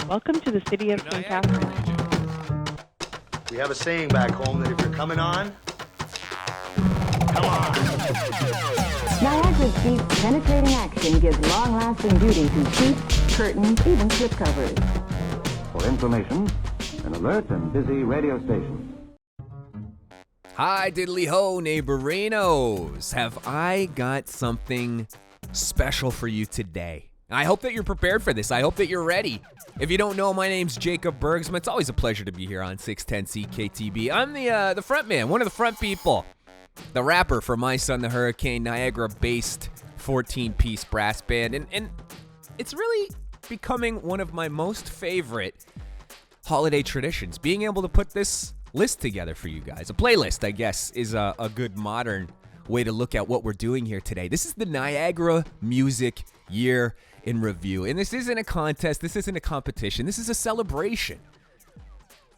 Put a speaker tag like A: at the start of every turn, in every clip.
A: Welcome to the city of St. Catherine.
B: We have a saying back home that if you're coming on, come on.
C: Niagara's deep, penetrating action gives long-lasting beauty to sheets, curtains, even slipcovers.
D: For information, an alert and busy radio station.
E: Hi, diddly ho, neighborinos. Have I got something special for you today? I hope that you're prepared for this. I hope that you're ready. If you don't know, my name's Jacob Bergsma. It's always a pleasure to be here on 610 CKTB. I'm the front man, one of the front people, the rapper for My Son the Hurricane, Niagara-based 14-piece brass band. And it's really becoming one of my most favorite holiday traditions, being able to put this list together for you guys. A playlist, I guess, is a good modern way to look at what we're doing here today. This is the Niagara Music Year in Review. And this isn't a contest. This isn't a competition. This is a celebration.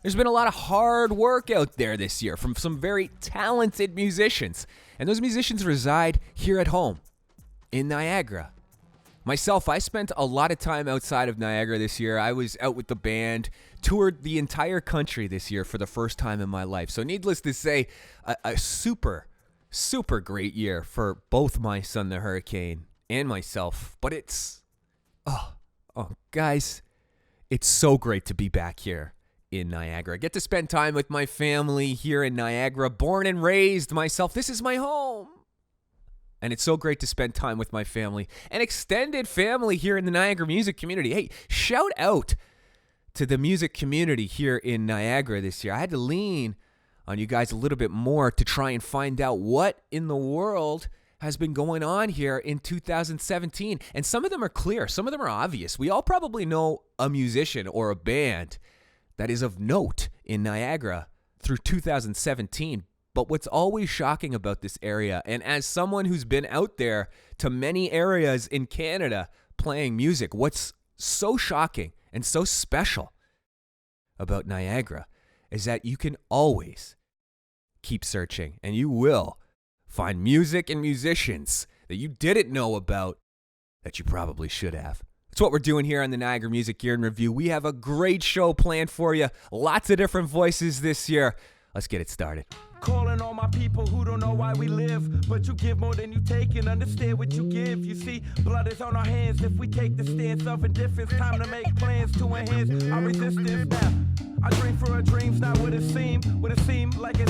E: There's been a lot of hard work out there this year from some very talented musicians. And those musicians reside here at home in Niagara. Myself, I spent a lot of time outside of Niagara this year. I was out with the band, toured the entire country this year for the first time in my life. So needless to say, a super great year for both My Son the Hurricane and myself. But it's, guys, it's so great to be back here in Niagara. I get to spend time with my family here in Niagara, born and raised myself. This is my home. And it's so great to spend time with my family and extended family here in the Niagara music community. Hey, shout out to the music community here in Niagara this year. I had to lean on you guys a little bit more to try and find out what in the world has been going on here in 2017. And some of them are clear. Some of them are obvious. We all probably know a musician or a band that is of note in Niagara through 2017. But what's always shocking about this area, and as someone who's been out there to many areas in Canada playing music, what's so shocking and so special about Niagara is that you can always keep searching, and you will find music and musicians that you didn't know about that you probably should have. That's what we're doing here on the Niagara Music Year in Review. We have a great show planned for you. Lots of different voices this year. Let's get it started.
F: Calling all my people who don't know why we live, but you give more than you take and understand what you give. You see, blood is on our hands if we take the stance of indifference. Time to make plans to enhance our resistance now. I dream for a dream's not what it seem like it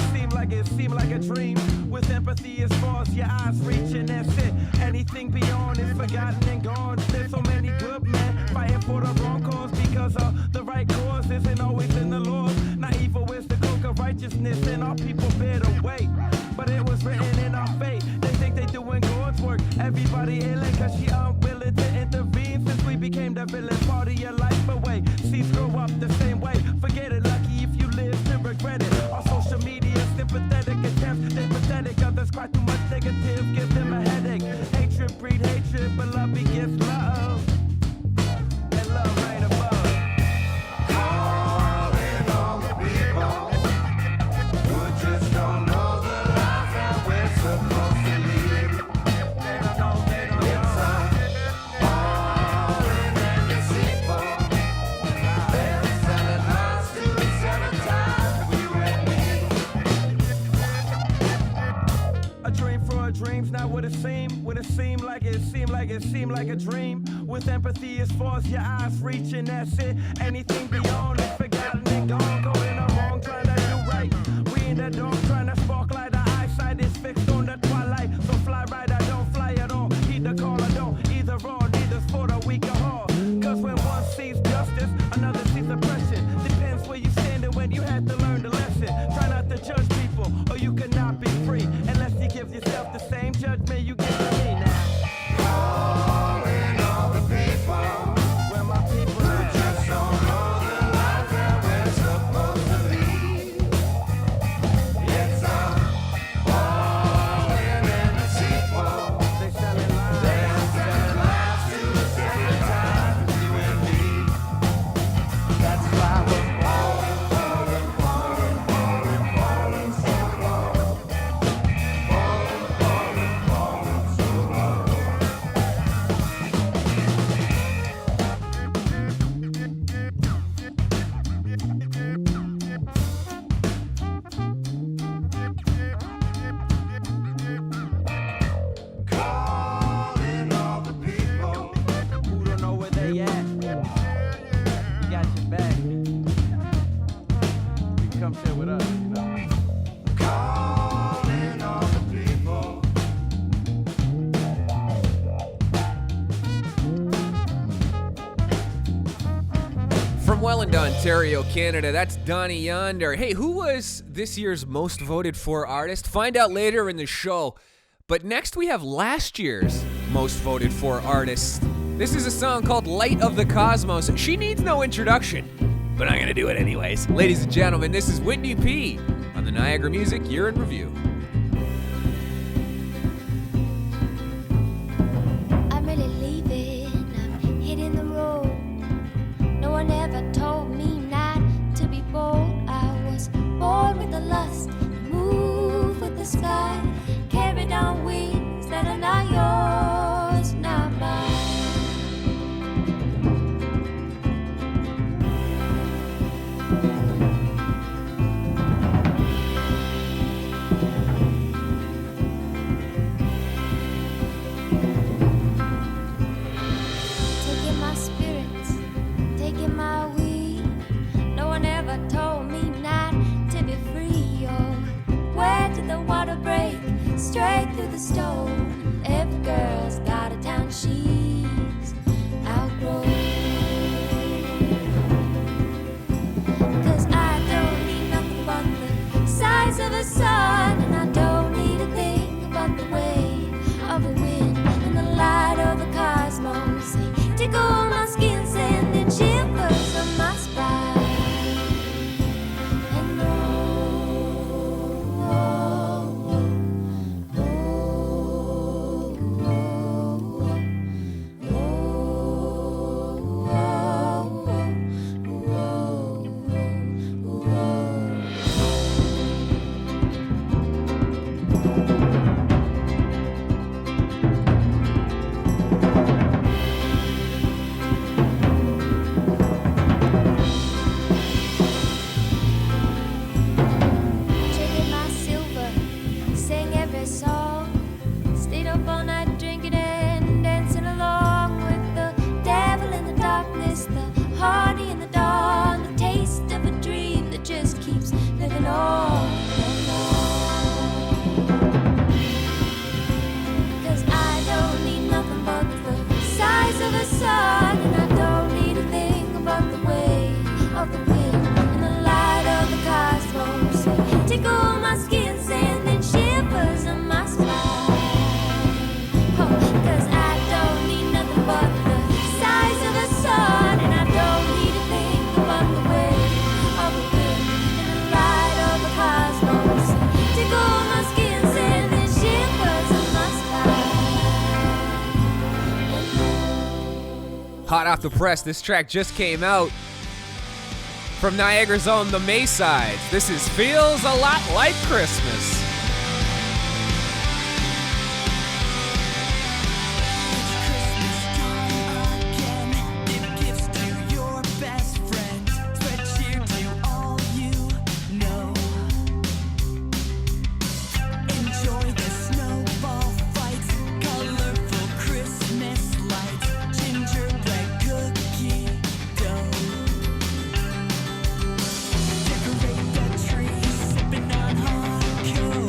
F: seemed like a dream. With empathy as far as your eyes reach, and that's it. Anything beyond is forgotten and gone. There's so many good men fighting for the wrong cause, because of the right cause isn't always in the laws. Not evil is the cloak of righteousness, and our people bear the weight. But it was written in our fate. They think they doing God's work. Everybody ailing cause she unwilling to intervene. Since we became the villain, part of your life away. Seeds grow up the same way. Forget it, lucky if you live to regret it. Our social media sympathetic attempts. They're pathetic, others cry too much negative. Give them a headache. Hatred breed hatred, but love begets love. And love right above. Dreams not what it seemed like a dream. With empathy as far as your eyes reach, and that's it. Anything beyond is forgotten and gone. Going wrong, trying to do right. We in the dark, trying to spark light. Our eyesight is fixed on the twilight. So fly right, I don't fly at all. Heed the call, I don't. Either or, neither's for the weak or hard. Cause when one sees justice, another sees oppression. Depends where you stand and when you had to learn the lesson. Try not to judge people, or you cannot be free. Unless you give yourself the same judgment you give to me now. Calling all the people, where my people are. Just don't know the life that we're supposed
E: from Welland, Ontario, Canada. That's Donnie Yonder. Hey, who was this year's most voted for artist? Find out later in the show. But next we have last year's most voted for artist. This is a song called Light of the Cosmos. She needs no introduction, but I'm gonna do it anyways. Ladies and gentlemen, this is Whitney P. on the Niagara Music Year in Review.
G: I'm really leaving, I'm hitting the road. No one ever told me not to be bold. I was born with the lust, move with the sky, carried on wings that are not yours, not mine. Taking my spirits, taking my weed. No one ever told me not to be free. Oh, where did the water break? Straight through the stone. Every girl's got a town she's outgrown. 'Cause I don't need nothing but the size of a sun, and I don't need a thing but the weight of the wind and the light of the cosmos. They tickle my skin, sending shivers on my spine. And traded my silver, sang every song, stayed up all night drinking and dancing along with the devil in the darkness, the hardy in the dawn, the taste of a dream that just keeps living on and on. 'Cause I don't need nothing but the size of a sun, and I don't need a thing but the weight of the wind and the light of the cosmos. They tickle my skin, sending shivers on my spine. Oh, 'cause I don't need nothing but the size of a sun, and I don't need a thing but the weight of the wind and the light of the cosmos. They tickle my skin, sending shivers on my spine.
E: Hot off the press, this track just came out from Niagara's own the Maysides. This is Feels a Lot Like Christmas.
F: Decorate the tree, sipping on hot cocoa.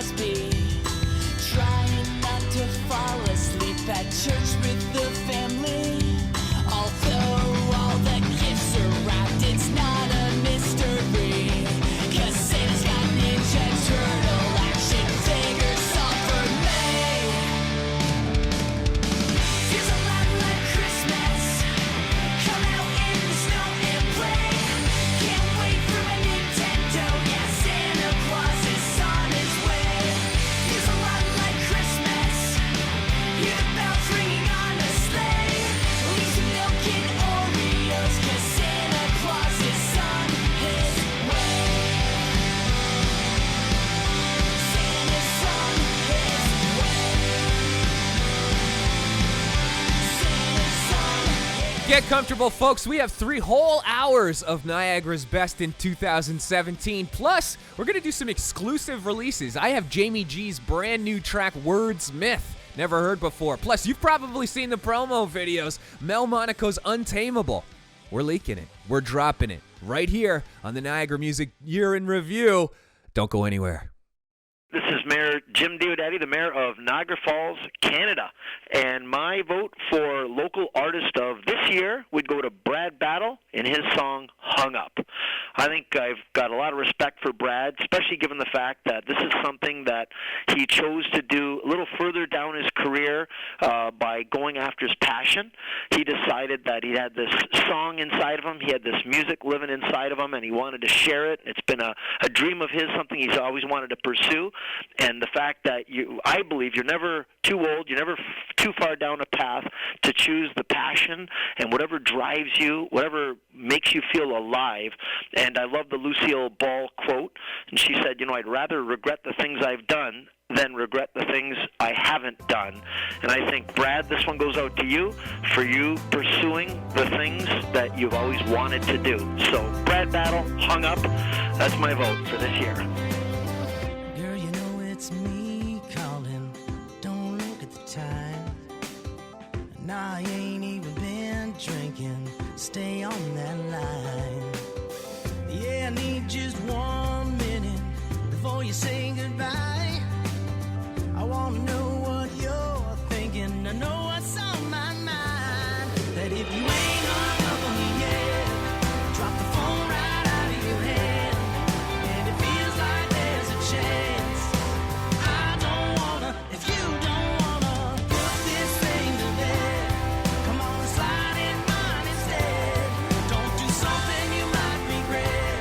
H: must be trying not to fall asleep at church with the family. Although all the gifts are wrapped, it's not a mystery. 'Cause Santa's got Ninja Turtle action figures all for me. Feels a lot like Christmas. Come out in the snow and play. Can't wait for a Nintendo. Yeah, Santa Claus is on his way. Feels a lot like Christmas. Hear the bells ringing on a sleigh. Leave some milk and Oreos, 'cause Santa Claus is on his way. Santa's on his way. Santa's on his
E: Get comfortable, folks. We have 3 whole hours of Niagara's Best in 2017. Plus, we're going to do some exclusive releases. I have Jaimie G's brand new track, Wordsmith. Never heard before. Plus, you've probably seen the promo videos. Mel Monaco's Untamable. We're leaking it. We're dropping it right here on the Niagara Music Year in Review. Don't go anywhere.
I: This is Mayor Jim Diodati, the mayor of Niagara Falls, Canada. And my vote for local artist of this year would go to Brad Battle in his song Hung Up. I think I've got a lot of respect for Brad, especially given the fact that this is something that he chose to do a little further down his career by going after his passion. He decided that he had this song inside of him, he had this music living inside of him, and he wanted to share it. It's been a dream of his, something he's always wanted to pursue. And the fact that I believe you're never too old, you're never too far down a path to choose the passion and whatever drives you, whatever makes you feel alive. And I love the Lucille Ball quote. And she said, I'd rather regret the things I've done than regret the things I haven't done. And I think, Brad, this one goes out to you for you pursuing the things that you've always wanted to do. So, Brad Battle, Hung Up, that's my vote for this year.
H: Girl, you know it's me calling. Don't look at the time. Nah, I ain't even been drinking. Stay on that line. Yeah, I need just 1 minute before you say goodbye. I wanna know what you're thinking. I know what's on my mind. That if you ain't hung up on me yet, drop the phone right out of your hand. And it feels like there's a chance. I don't wanna, if you don't wanna, put this thing to bed. Come on and slide in mine instead. Don't do something you might regret.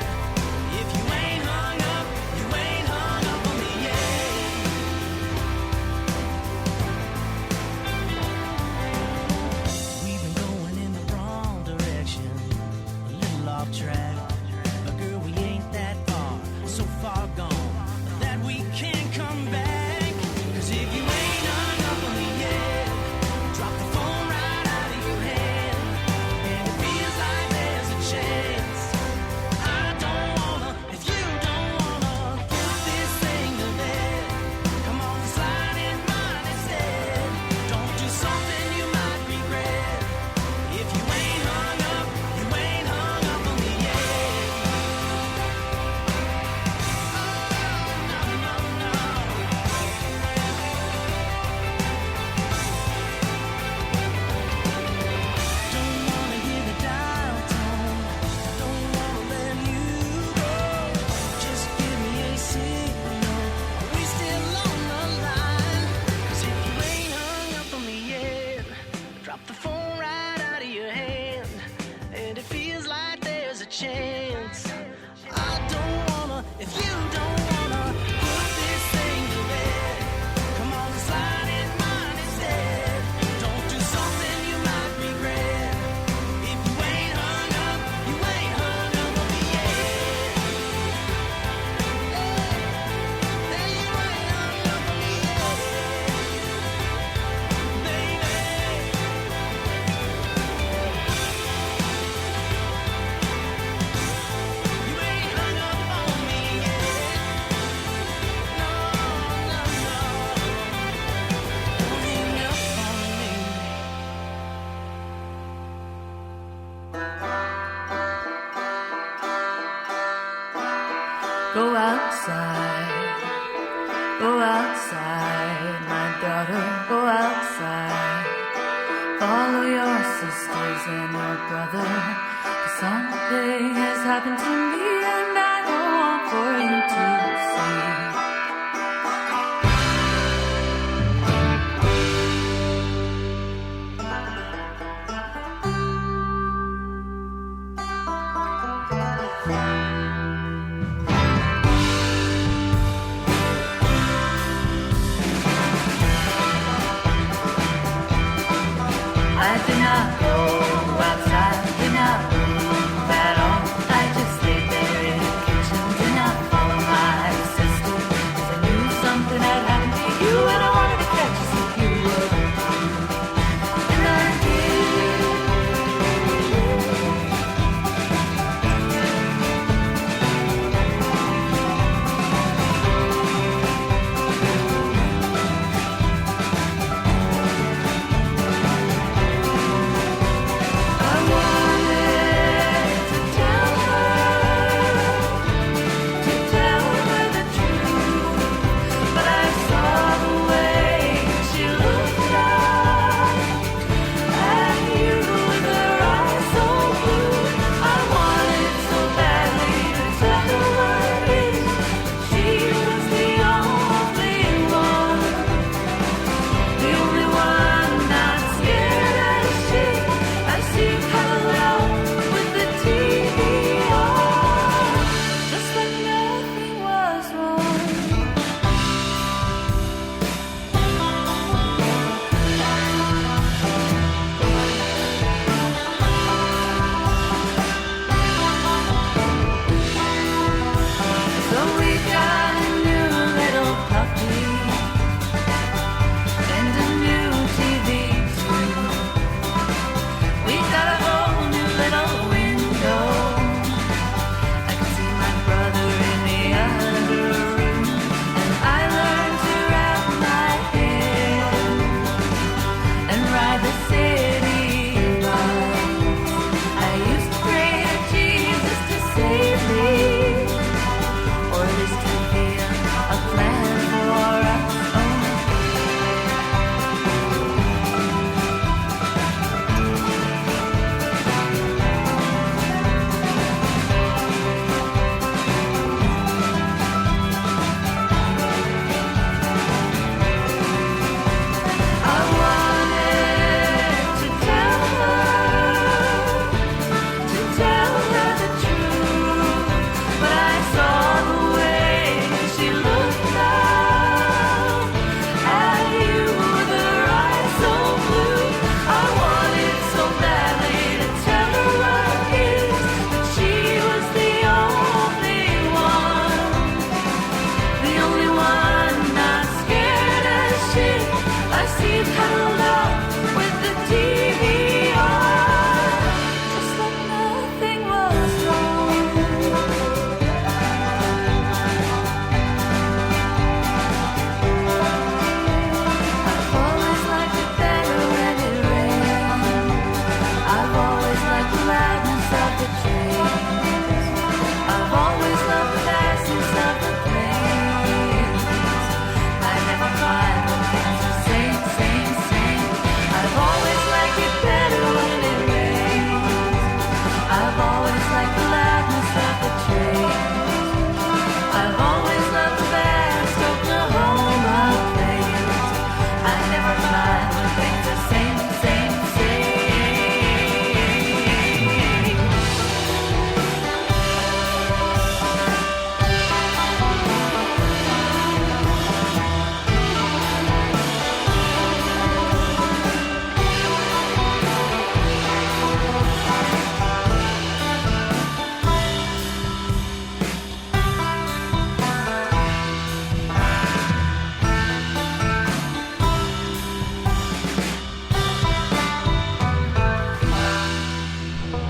H: If you ain't hung up, you ain't hung up on me yet. We've been going in the wrong direction, a little off track. But girl, we ain't that far, so far gone that we can't come back. 'Cause if you ain't hung up on me yet, drop the phone right out of your hand. And it feels like there's a chance. I don't wanna, if you don't wanna, put this thing to bed. Come on and slide in mine instead. Don't do something you might regret. If you ain't hung up, you ain't hung up on me yet. Oh, no, no, no. Don't wanna hear the dial tone. Don't wanna let you go. Just give me a signal. Are we still on the line? 'Cause if you ain't hung up on me yet, drop the phone right out of your hand. And it feels like there's a chance. I don't wanna, if you don't wanna, put this thing to bed. Come on and slide in mine instead. Don't do something you might regret. If you ain't hung up, you ain't hung up on me yet. Hey, you ain't hung up on me yet, baby. You ain't hung up on me yet. No, no, no. Don't hang up on me.
G: Go outside Go outside, my daughter, go outside. Follow your sisters and your brother. 'Cause something has happened to me and I don't want for you to see. I did not go outside, did not move at all. I just stayed there in the kitchen, did not follow my sister. 'Cause I knew something had happened to you and I wanted to catch you so you would. And I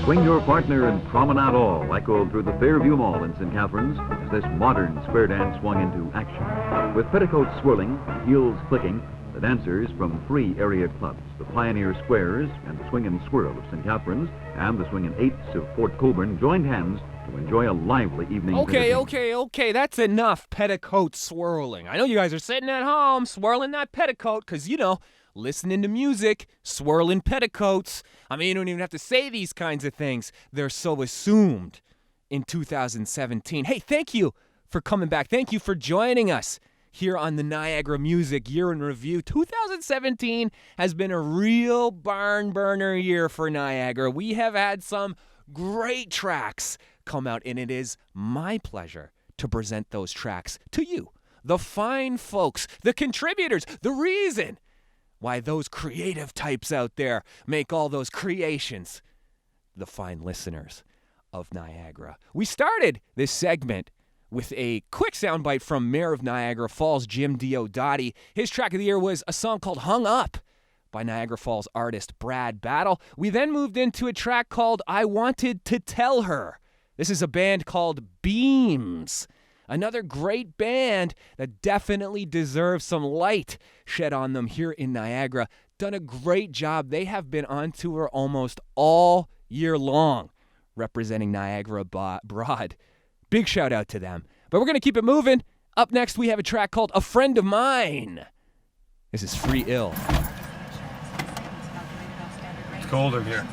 D: Swing your partner and promenade all echoed through the Fairview Mall in St. Catharines as this modern square dance swung into action. With petticoats swirling, heels clicking, the dancers from 3 area clubs, the Pioneer Squares and the Swing and Swirl of St. Catharines and the Swing and Eights of Fort Colborne, joined hands to enjoy a lively evening.
E: Okay. That's enough petticoat swirling. I know you guys are sitting at home swirling that petticoat because, listening to music, swirling petticoats. I mean, you don't even have to say these kinds of things. They're so assumed in 2017. Hey, thank you for coming back. Thank you for joining us here on the Niagara Music Year in Review. 2017 has been a real barn burner year for Niagara. We have had some great tracks come out, and it is my pleasure to present those tracks to you, the fine folks, the contributors, the reason why those creative types out there make all those creations, the fine listeners of Niagara. We started this segment with a quick soundbite from Mayor of Niagara Falls, Jim Diodati. His track of the year was a song called Hung Up by Niagara Falls artist Brad Battle. We then moved into a track called I Wanted to Tell Her. This is a band called Beams. Another great band that definitely deserves some light shed on them here in Niagara. Done a great job. They have been on tour almost all year long, representing Niagara Broad. Big shout out to them. But we're going to keep it moving. Up next, we have a track called A Friend of Mine. This is Free Ill.
J: It's cold in here.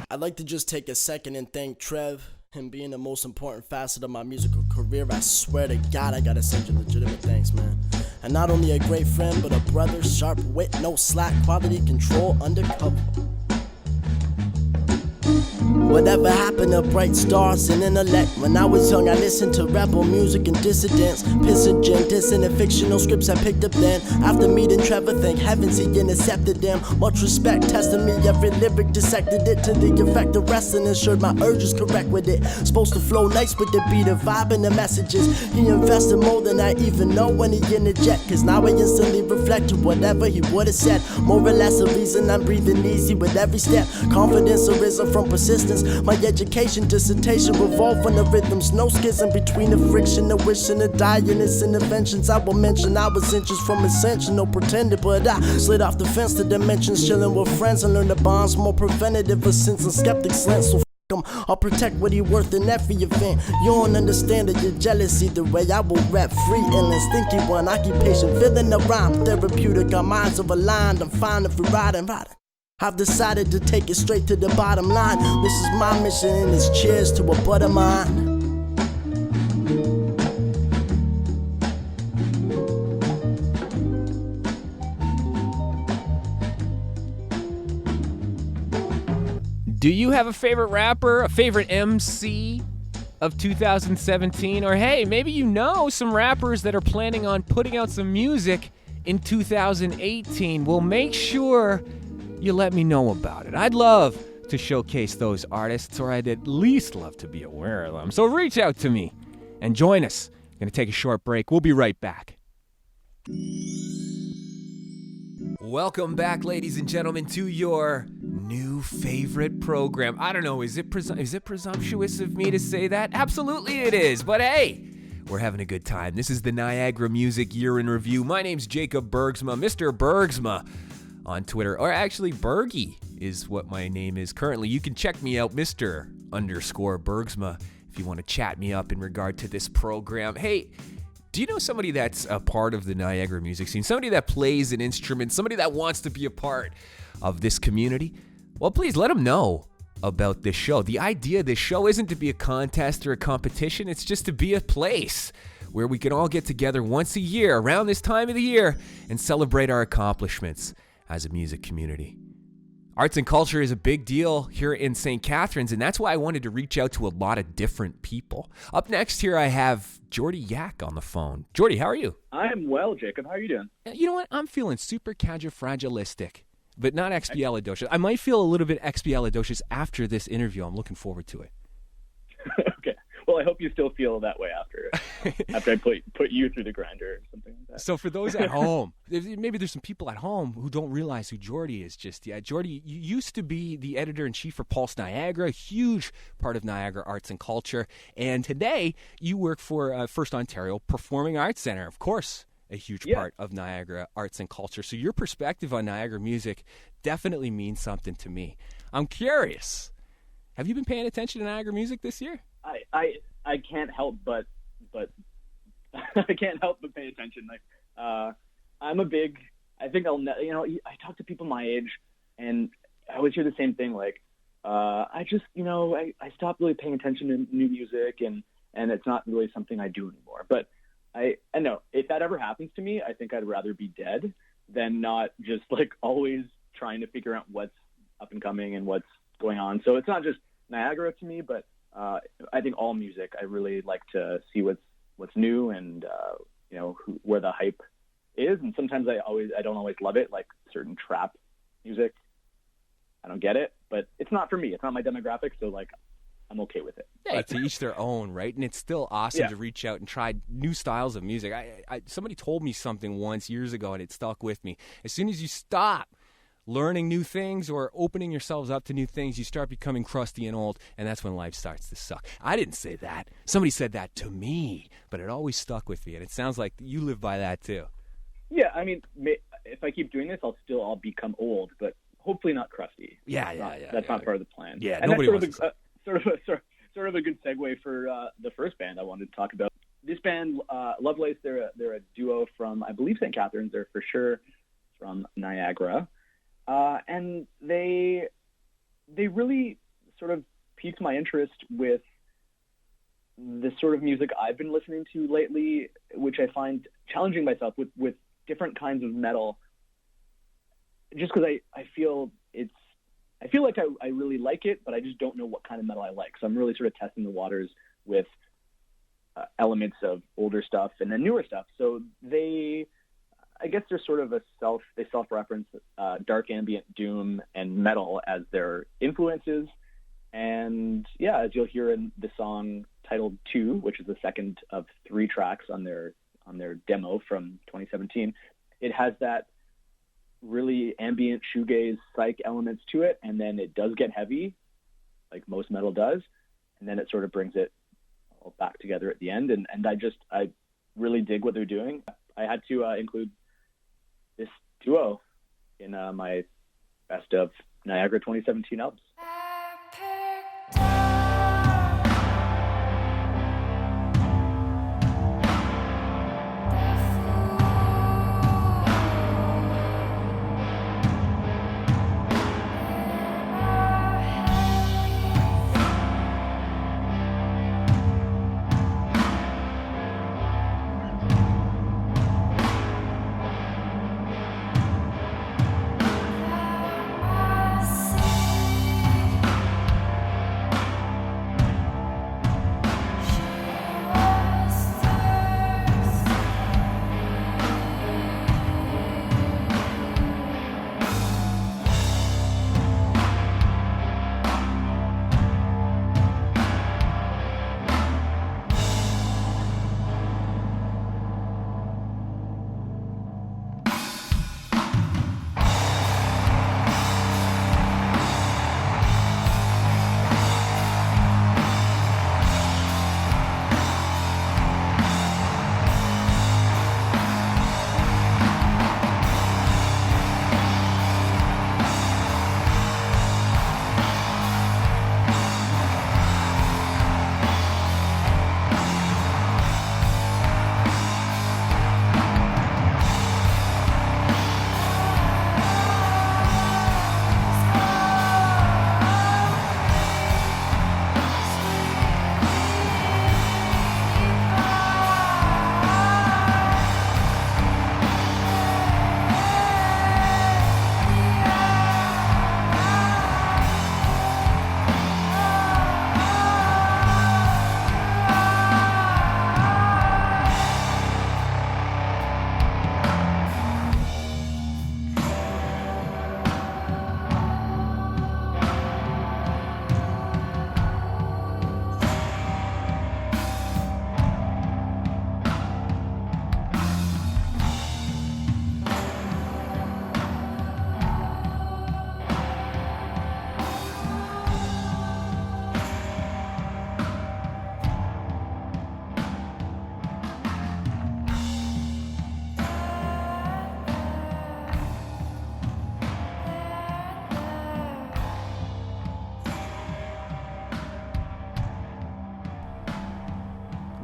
K: I'd like to just take a second and thank Trev. Him being the most important facet of my musical career. I swear to God, I gotta send you legitimate thanks, man. And not only a great friend, but a brother, sharp wit, no slack, quality control, undercover. Whatever happened to bright stars and intellect? When I was young, I listened to rebel music and dissidents. Pissing, dissing, and fictional scripts I picked up then. After meeting Trevor, thank heavens he intercepted them. Much respect, testing me, every lyric dissected it to the effect of resting. Ensured my urges correct with it. Supposed to flow nice with the beat, the vibe, and the messages. He invested more than I even know when he interject. Cause now I instantly reflect to whatever he would've said. More or less a reason I'm breathing easy with every step. Confidence arisen from persistence. My education dissertation revolve on the rhythms. No schism between the friction, the wishing, the dying. It's interventions I will mention. I was inches from ascension, no pretended, but I slid off the fence to dimensions, chilling with friends and learn the bonds more preventative of sins and skeptics lent. So I'll protect what he worth in every event. You don't understand that you're jealous either way. I will rap free, illness, stinky one, occupation, feeling the rhyme, therapeutic. Our minds overlined. I'm fine if we're riding. I've decided to take it straight to the bottom line. This is my mission and it's cheers to a butter mine.
E: Do you have a favorite rapper, a favorite MC of 2017? Or hey, maybe you know some rappers that are planning on putting out some music in 2018. Well, make sure you let me know about it. I'd love to showcase those artists, or I'd at least love to be aware of them. So reach out to me and join us. I'm going to take a short break. We'll be right back. Welcome back, ladies and gentlemen, to your new favorite program. I don't know, is it presumptuous of me to say that? Absolutely it is, but hey, we're having a good time. This is the Niagara Music Year in Review. My name's Jacob Bergsma, Mr. Bergsma on Twitter, or actually Bergy is what my name is currently. You can check me out, Mr._Bergsma, if you want to chat me up in regard to this program. Hey, do you know somebody that's a part of the Niagara music scene? Somebody that plays an instrument, somebody that wants to be a part of this community? Well, please let them know about this show. The idea of this show isn't to be a contest or a competition. It's just to be a place where we can all get together once a year around this time of the year and celebrate our accomplishments as a music community. Arts and culture is a big deal here in St. Catharines, and that's why I wanted to reach out to a lot of different people. Up next here, I have Jordy Yak on the phone. Jordy, how are you?
L: I'm well, Jacob. How are you doing?
E: You know what? I'm feeling super califragilistic, but not expialidocious. I might feel a little bit expialidocious after this interview. I'm looking forward to it.
L: Okay. Well, I hope you still feel that way after I put you through the grinder or something like that.
E: So for those at home, maybe there's some people at home who don't realize who Jordy is just yet. Jordy, you used to be the editor-in-chief for Pulse Niagara, a huge part of Niagara arts and culture. And today you work for First Ontario Performing Arts Centre, of course, a huge part of Niagara arts and culture. So your perspective on Niagara music definitely means something to me. I'm curious, have you been paying attention to Niagara music this year?
L: I can't help but I can't help but pay attention. Like, I'm a big, I think I'll, you know, I talk to people my age and I always hear the same thing. Like, I just, you know, I stopped really paying attention to new music and it's not really something I do anymore. But I know if that ever happens to me, I think I'd rather be dead than not just like always trying to figure out what's up and coming and what's going on. So it's not just Niagara to me, but I think all music, I really like to see what's new and you know, where the hype is. And sometimes I don't always love it, like certain trap music. I don't get it, but it's not for me. It's not my demographic, so like I'm okay with it.
E: Yeah, to each their own, right? And it's still awesome to reach out and try new styles of music. Somebody told me something once years ago, and it stuck with me. As soon as you stop learning new things or opening yourselves up to new things, you start becoming crusty and old, and that's when life starts to suck. I didn't say that. Somebody said that to me, but it always stuck with me, and it sounds like you live by that too.
L: Yeah, I mean, if I keep doing this, I'll become old, but hopefully not crusty. That's not part of the plan.
E: Yeah,
L: and
E: nobody
L: that's
E: wants
L: sort of a good segue for the first band I wanted to talk about. This band, Lovelace, they're a duo from, I believe, St. Catharines. They're for sure from Niagara. And they really sort of piqued my interest with the sort of music I've been listening to lately, which I find challenging myself with different kinds of metal, just because I feel like I really like it, but I just don't know what kind of metal I like. So I'm really sort of testing the waters with elements of older stuff and then newer stuff. So I guess they're sort of they self-reference dark ambient doom and metal as their influences. And yeah, as you'll hear in the song titled 2, which is the second of 3 tracks on their demo from 2017, it has that really ambient shoegaze psych elements to it, and then it does get heavy, like most metal does, and then it sort of brings it all back together at the end. And I really dig what they're doing. I had to include this duo in my best of Niagara 2017 albums.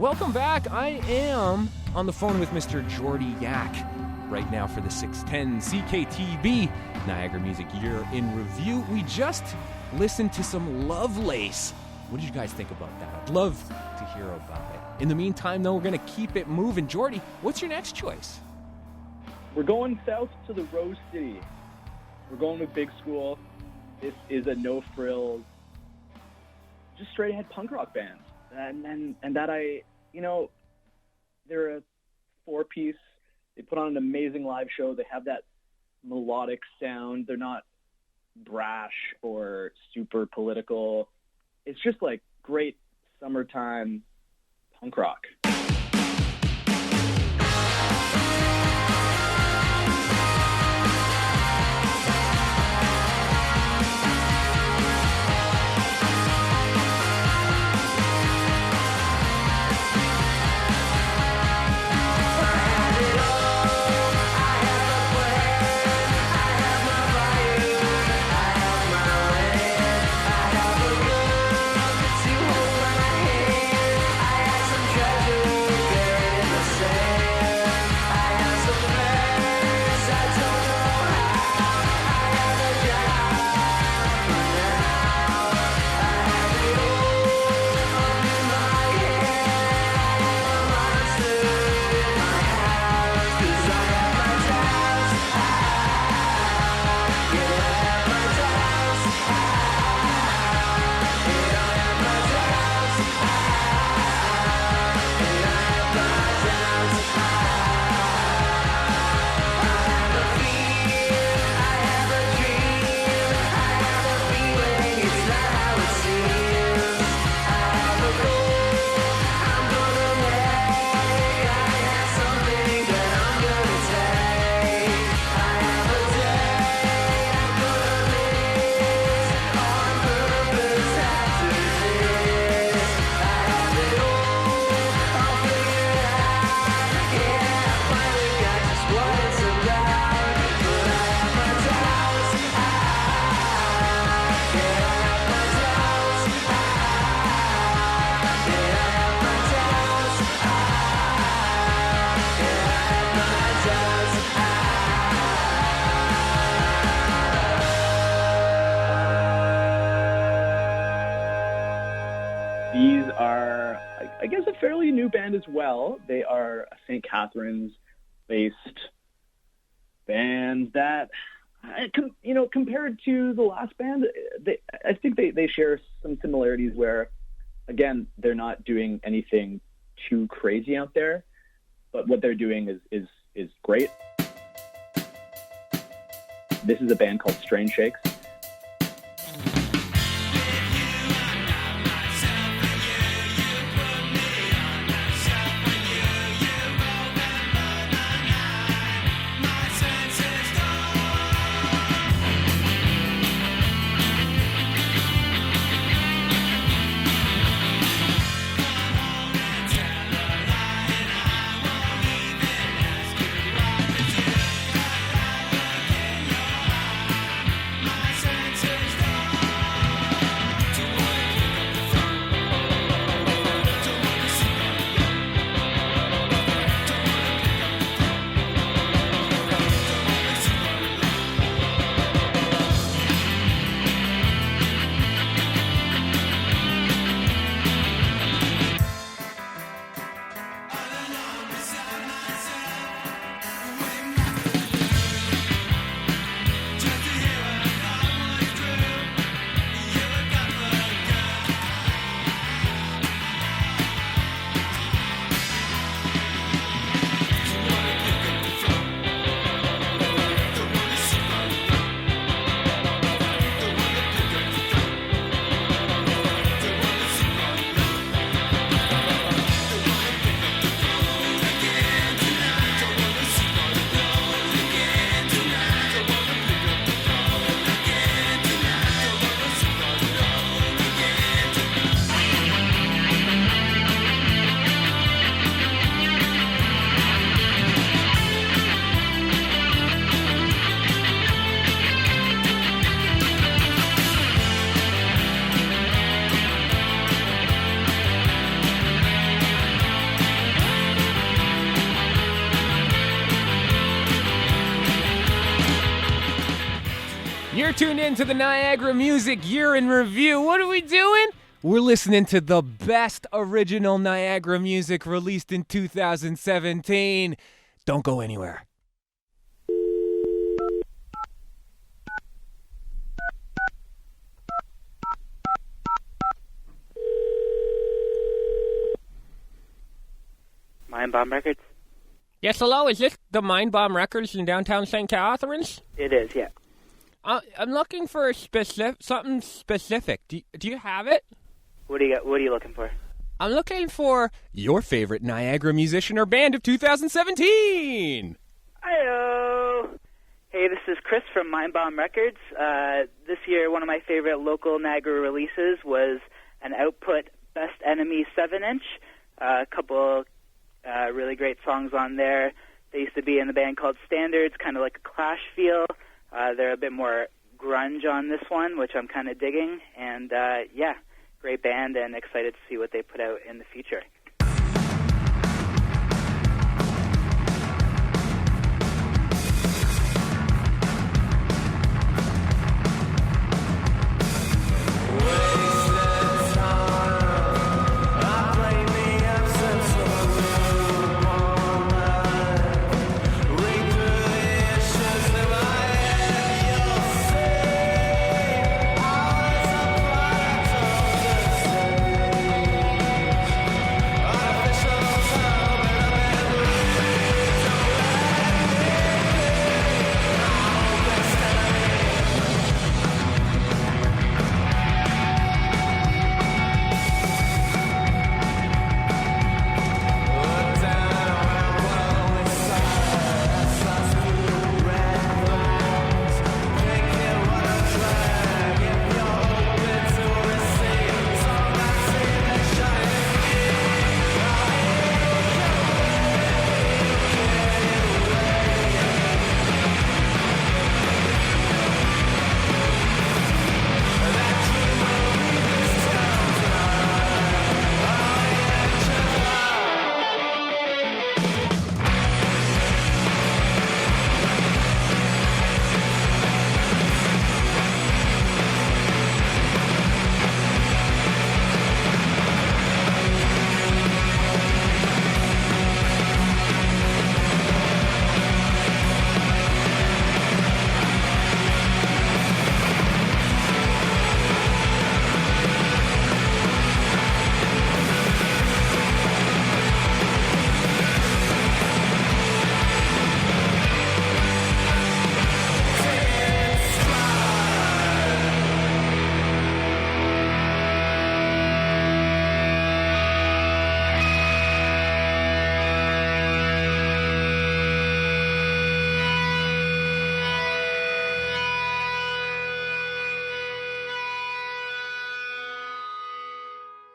E: Welcome back. I am on the phone with Mr. Jordy Yak right now for the 610 CKTB Niagara Music Year in Review. We just listened to some Lovelace. What did you guys think about that? I'd love to hear about it. In the meantime, though, we're going to keep it moving. Jordy, what's your next choice?
L: We're going south to the Rose City. We're going with Big School. This is a no-frills, just straight-ahead punk rock band. And that they're a four-piece. They put on an amazing live show. They have that melodic sound. They're not brash or super political. It's just like great summertime punk rock. Fairly new band as well. They are a St. Catharines-based band that, compared to the last band, I think they share some similarities where, again, they're not doing anything too crazy out there, but what they're doing is great. This is a band called Strange Shakes.
E: You're tuned in to the Niagara Music Year in Review. What are we doing? We're listening to the best original Niagara music released in 2017. Don't go anywhere.
M: Mind Bomb Records?
N: Yes, hello. Is this the Mind Bomb Records in downtown St. Catharines?
M: It is, yeah.
N: I'm looking for something specific. Do you have it?
M: What are you looking for?
E: I'm looking for your favorite Niagara musician or band of 2017.
M: Hi-oh. Hey, this is Chris from Mind Bomb Records. This year, one of my favorite local Niagara releases was an Output Best Enemy 7-inch. A couple really great songs on there. They used to be in the band called Standards, kind of like a Clash feel. They're a bit more grunge on this one, which I'm kind of digging. And, yeah, great band and excited to see what they put out in the future.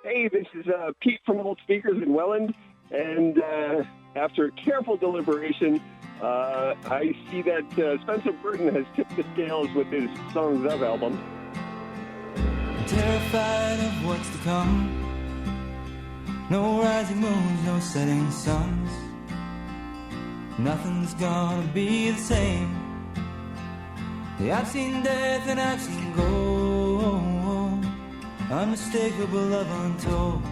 O: Hey, this is Pete from Old Speakers in Welland, and after careful deliberation, I see that Spencer Burton has tipped the scales with his Songs Of album.
H: Terrified of what's to come. No rising moons, no setting suns. Nothing's gonna be the same. Yeah, I've seen death and I've seen gold. Unmistakable love untold.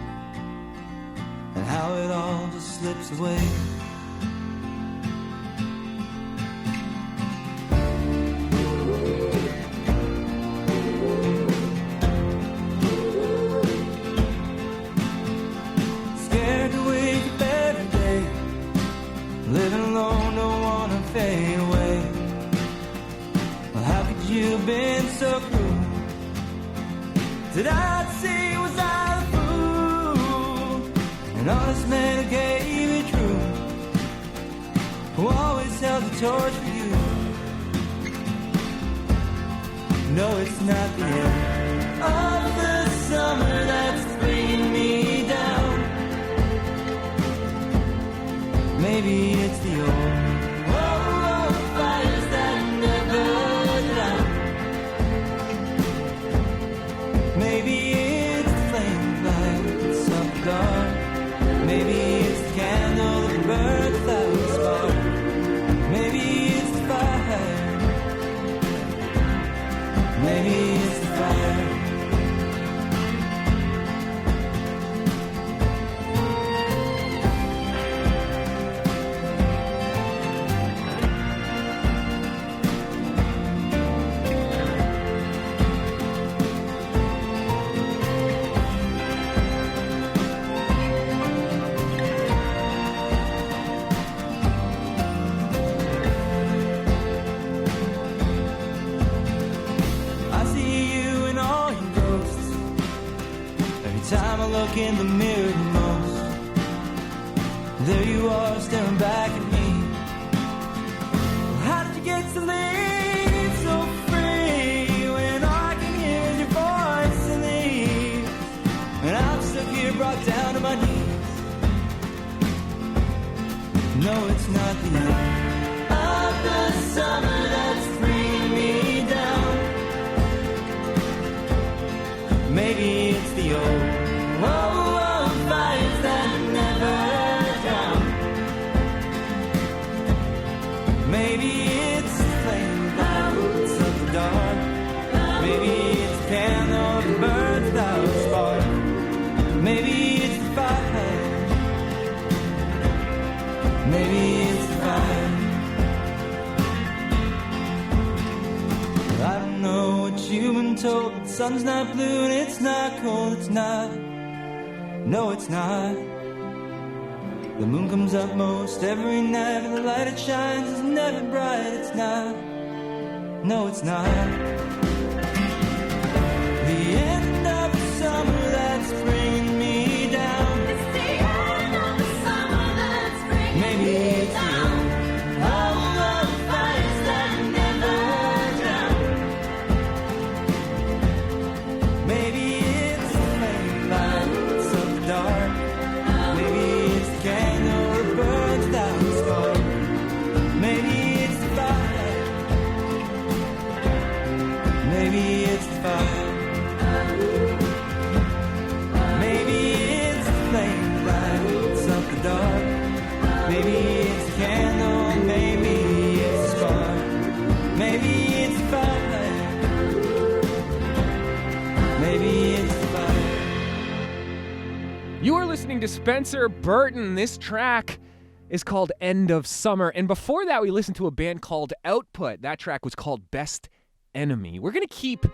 H: And how it all just slips away. Scared to wake up every day. Living alone, don't wanna fade away. Well, how could you have been so cruel? Did I say was I a fool? An honest man who gave it true, who always held the torch for you. No, it's not the end of the summer that's bringing me down. Maybe it's the old fires that never drown. Maybe it's the flame lights of the dark. Maybe it's the candle that burns without a spark. Maybe it's the fire
P: look in the mirror the most. There you are staring back at me. How did you get to live so free when I can hear your voice in the ears? And I'm stuck here brought down to my knees. No, it's not the end of the summer that's bringing me down. Maybe it's the old fires that never drown. Maybe it's the flame clouds of the dark. Maybe it's the candle that burns without a spark. Maybe it's the fire. Maybe it's the fire. I don't know what you've been told. The sun's not blue and it's not cold. It's not. No, it's not. The moon comes up most every night, but the light it shines is never bright. It's not. No, it's not. The end of the summer that's bringing me down. It's the end of the summer that's bringing me down. All of the fires that never drown. Maybe it's the flame lights of the dark. Maybe it's the candle that burns without a spark. Maybe it's the fire. Maybe it's the fire. Maybe it's the flame lights of the dark. Maybe it's the candle. Maybe it's the spark. Maybe it's the fire. Maybe it's the fire.
E: You are listening to Spencer Burton. This track is called End of Summer. And before that, we listened to a band called Output. That track was called Best Enemy. We're going to keep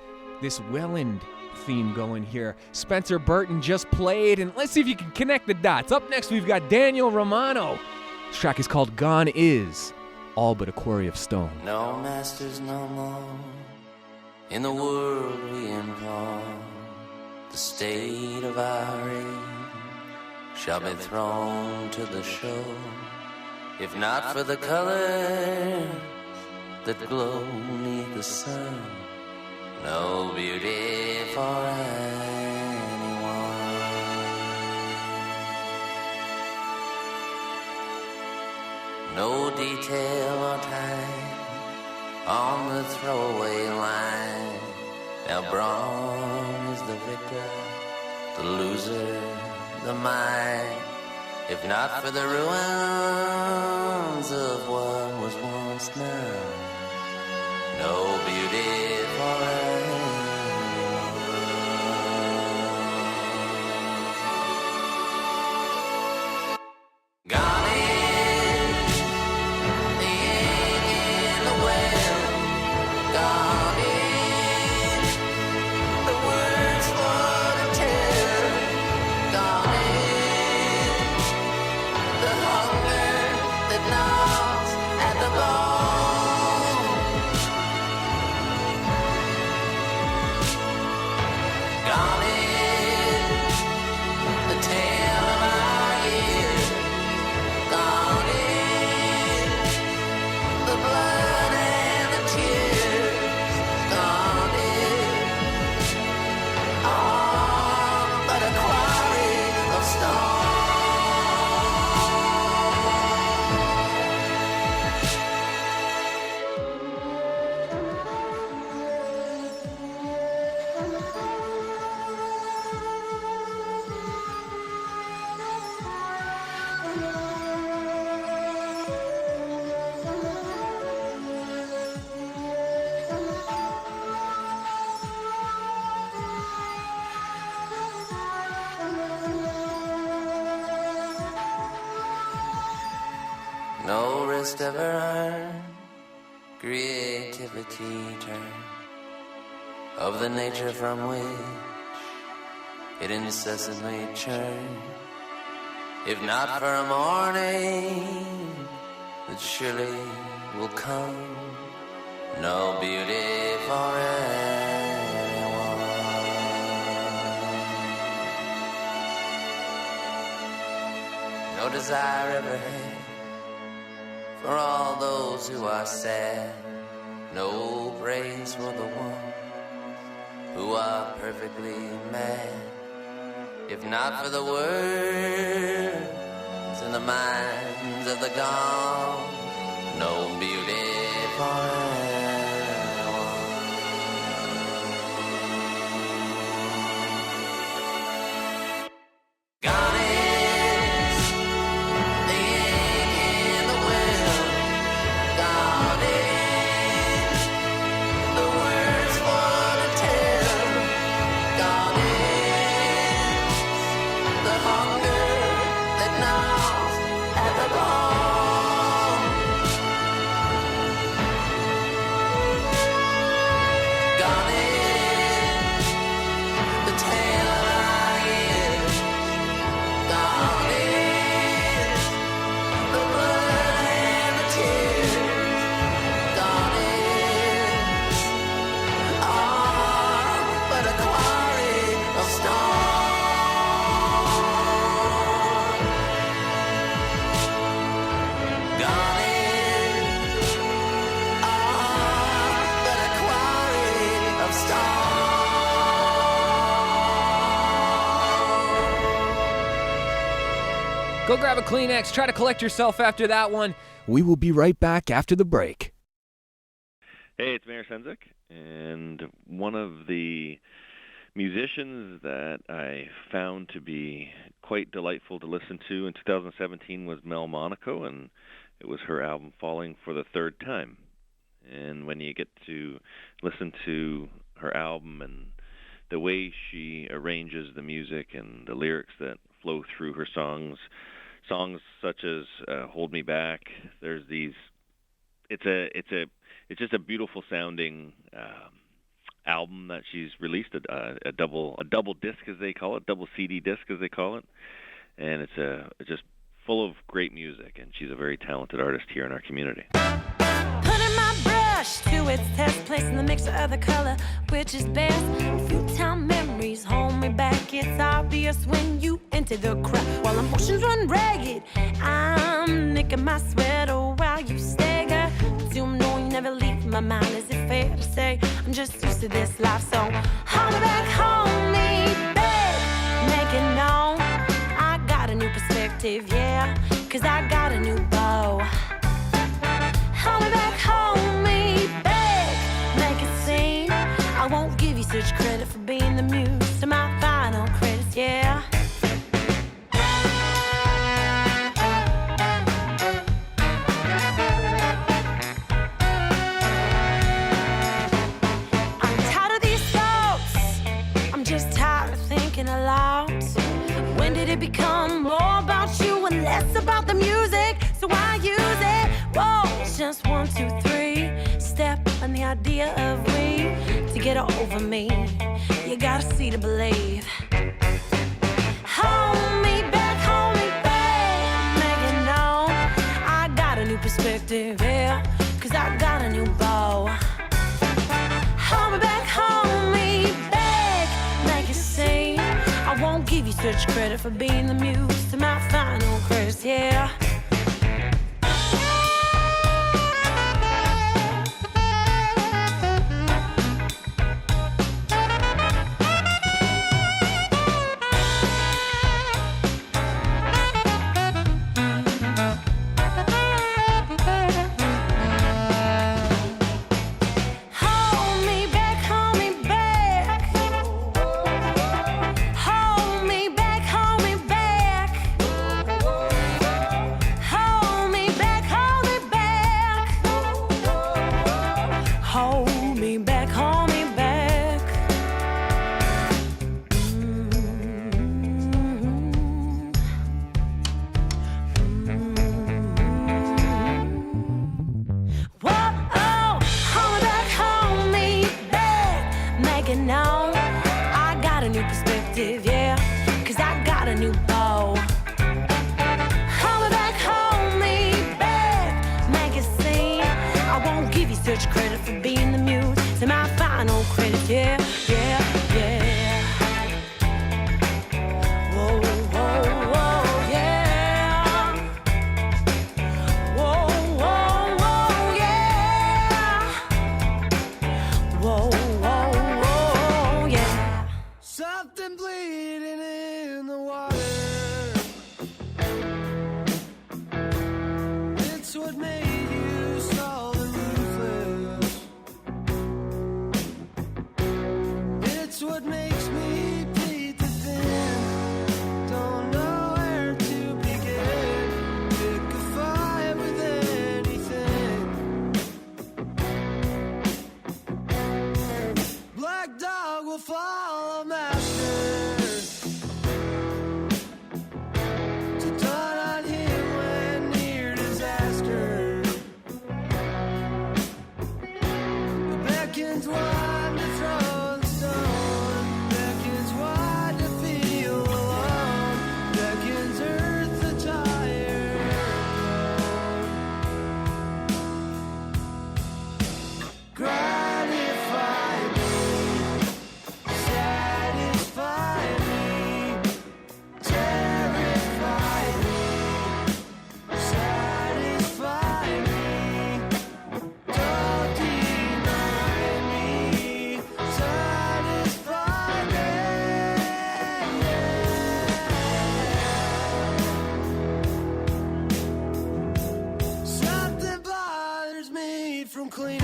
E: this Welland theme going here. Spencer Burton just played, and let's see if you can connect the dots. Up next, we've got Daniel Romano. This track is called Gone Is All But a Quarry of Stone.
Q: No masters no more in the world we impart. The state of our age shall be thrown to the show, if not for the colors that glow beneath the sun. No beauty for anyone. No detail or time on the throwaway line. Now Braun is the victor, the loser, the mind. If not for the ruins of what was once now. No beauty for anyone. Gone in the well. Gone in the words for to tell. Gone in the hunger that gnaws at the bone. Gone in the tale of our years. Gone in the blood and the tears. Gone in all but a quarry of stone. No rest ever earned, creativity turned, of the nature from which it incessantly churned. If not for a morning that surely will come, no beauty for anyone. no desire ever had. For all those who are sad, no praise for the ones who are perfectly mad. If not for the words in the minds of the gone, no beauty for gone is the ache in the will. Gone is the words for to tell. Gone is the hunger that gnaws at the bone. Gone is the tale of our years. Gone is the blood and the tears. Gone is all but a quarry of stone. Gone is all but a quarry of stone.
E: Go grab a Kleenex. Try to collect yourself after that one. We will be right back after the break.
R: Hey, it's Mayor Senzik, and one of the musicians that I found to be quite delightful to listen to in 2017 was Mel Monaco, and it was her album Falling for the Third Time. And when you get to listen to her album and the way she arranges the music and the lyrics that flow through her songs such as Hold Me Back, there's these, it's just a beautiful sounding album that she's released, a double disc as they call it, double CD disc as they call it, and it's just full of great music, and she's a very talented artist here in our community.
G: Putting my brush to its test, placing the mixture of the color, which is best. Few-time memories hold me back. It's obvious when you enter the crowd. While emotions run ragged, I'm nicking my sweater while you stagger. But you know you never leave my mind. Is it fair to say I'm just used to this life? So hold me back, hold me back, make it known I got a new perspective, yeah, 'cause I got a new bow. Hold me back, hold me back, make it seem I won't give you such credit for being the muse to my final credits, yeah. I'm tired of these thoughts, I'm just tired of thinking aloud. When did it become more about you and less about the music? So I use it. Whoa, it's just 1, 2, 3. Step on the idea of we to get over me. You gotta see to believe. Hold me back, make it known I got a new perspective, yeah, 'cause I got a new bow. Hold me back, make it seem I won't give you such credit for being the muse to my final curse, yeah. Such credit for being the muse to my final credit, yeah, yeah, yeah. Whoa, whoa, whoa, yeah.
H: cleaning.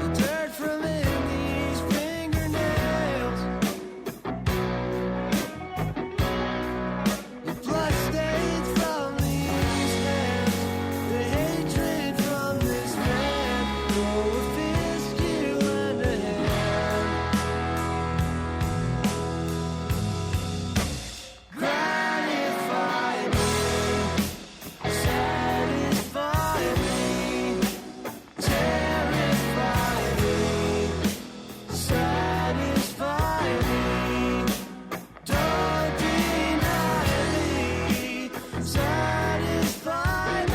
H: The dirt from Andy's fingernails. The blood stains from these hands. The hatred from this man. Throw a fist, you lend a hand. Gratify me, satisfy me, terrify me, satisfy me, don't deny me, satisfy me.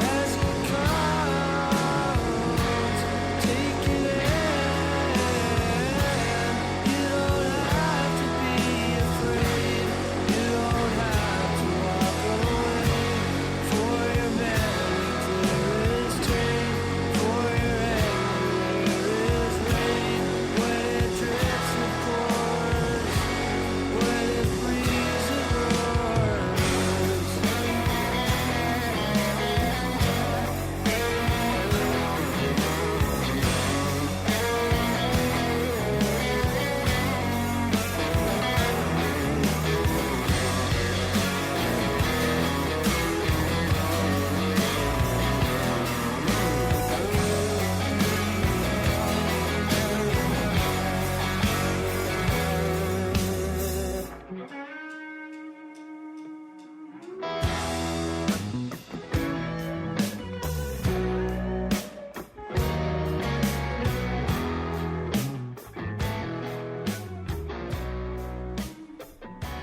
H: As it comes, take it in. You don't have to be afraid. You don't have to walk away. For your memory there is change. For your anger there is rain. When it drips it pours. When it breathes it roars.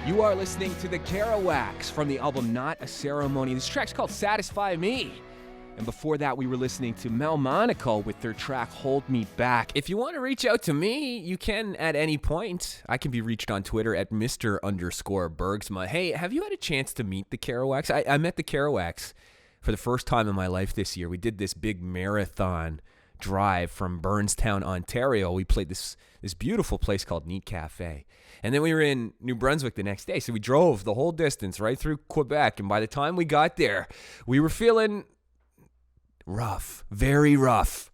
E: You are listening to the Kerouacs from the album Not a Ceremony. This track's called Satisfy Me. And before that, we were listening to Monaco with their track Hold Me Back. If you want to reach out to me, you can at any point. I can be reached on Twitter at Mr_Bergsma. Hey, have you had a chance to meet the Kerouacs? I met the Kerouacs for the first time in my life this year. We did this big marathon drive from Burnstown, Ontario. We played this beautiful place called Neat Cafe. And then we were in New Brunswick the next day. So we drove the whole distance right through Quebec. And by the time we got there, we were feeling rough, very rough.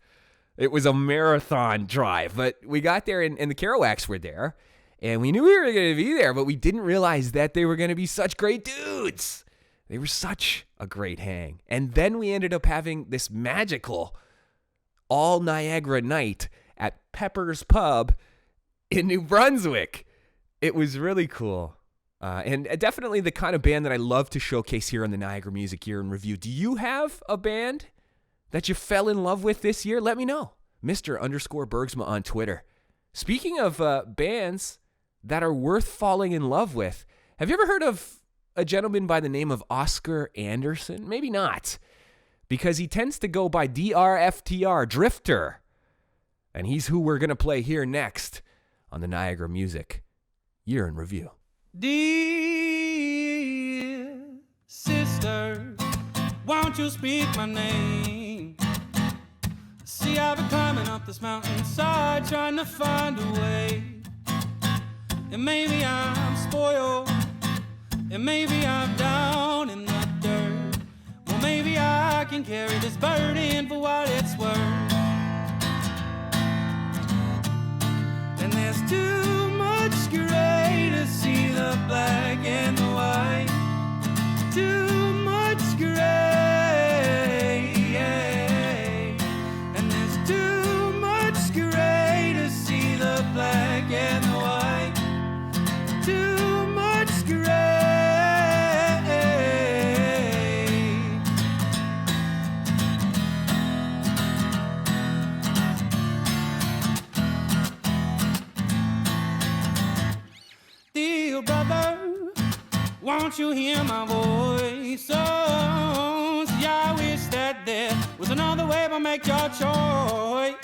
E: It was a marathon drive. But we got there and the Kerouacs were there. And we knew we were going to be there, but we didn't realize that they were going to be such great dudes. They were such a great hang. And then we ended up having this magical all Niagara night at Pepper's Pub in New Brunswick. It was really cool. And definitely the kind of band that I love to showcase here on the Niagara Music Year in Review. Do you have a band that you fell in love with this year? Let me know. Mr_Bergsma on Twitter. Speaking of bands that are worth falling in love with, have you ever heard of a gentleman by the name of Oscar Anderson? Maybe not, because he tends to go by DRFTR, Drifter. And he's who we're going to play here next on the Niagara Music Year in Review.
S: Dear sister, won't you speak my name? See, I've been climbing up this mountainside trying to find a way. And maybe I'm spoiled, and maybe I'm down in the dirt. Well, maybe I can carry this burden for what it's worth. And there's too much gray to see the black and the white. Too much gray, and there's too much gray to see the black and the white. Too much gray. Dear brother, won't you hear my voice? Oh, see, I wish that there was another way to make your choice.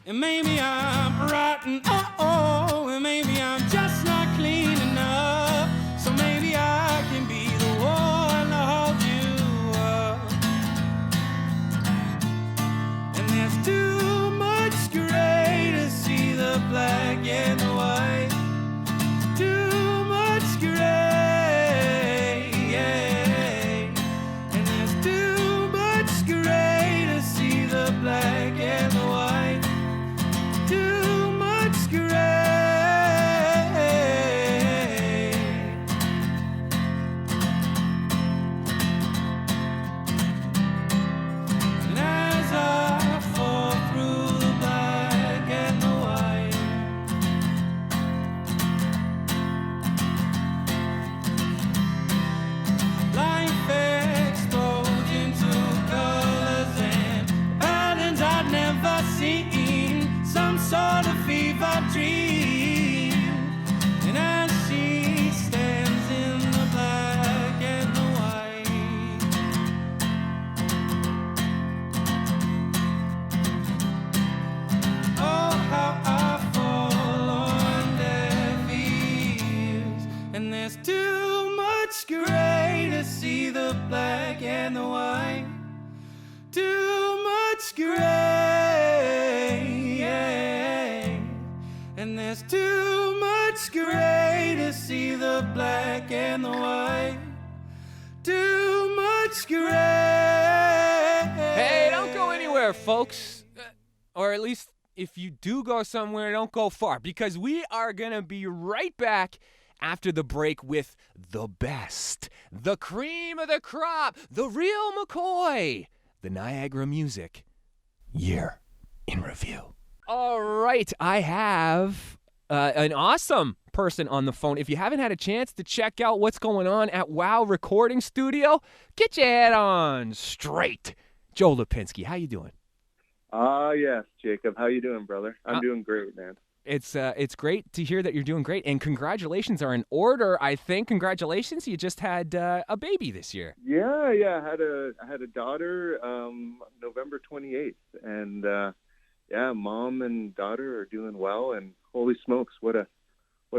S: And maybe I'm rotten, and maybe I'm just not clean enough. So maybe I can be the one to hold you up. And there's too much gray to see the black and the white. Too much gray, yeah. And there's too much gray to see the black and the white. Too much gray. And as I fall through the black and the white, life explodes into colors and patterns I'd never seen. Some sort of fever dream. And as she stands in the black and the white, oh, how I fall on deaf ears. And there's too much gray to see the black and the white. Too much gray, yeah. And there's too much gray to see the black and the white. Too much gray.
N: Hey, don't go anywhere, folks. Or at least if you do go somewhere, don't go far, because we are going to be right back after the break with the best, the cream of the crop, the real McCoy, the Niagara Music Year in Review. All right, I have an awesome person on the phone. If you haven't had a chance to check out what's going on at WOW Recording Studio, get your head on straight. Joe Lapinski, how you doing?
T: Yes, Jacob. How you doing, brother? I'm doing great, man.
N: It's great to hear that you're doing great, and congratulations are in order, I think. Congratulations, you just had a baby this year.
T: Yeah. I had a daughter November 28th, and mom and daughter are doing well. And holy smokes, what a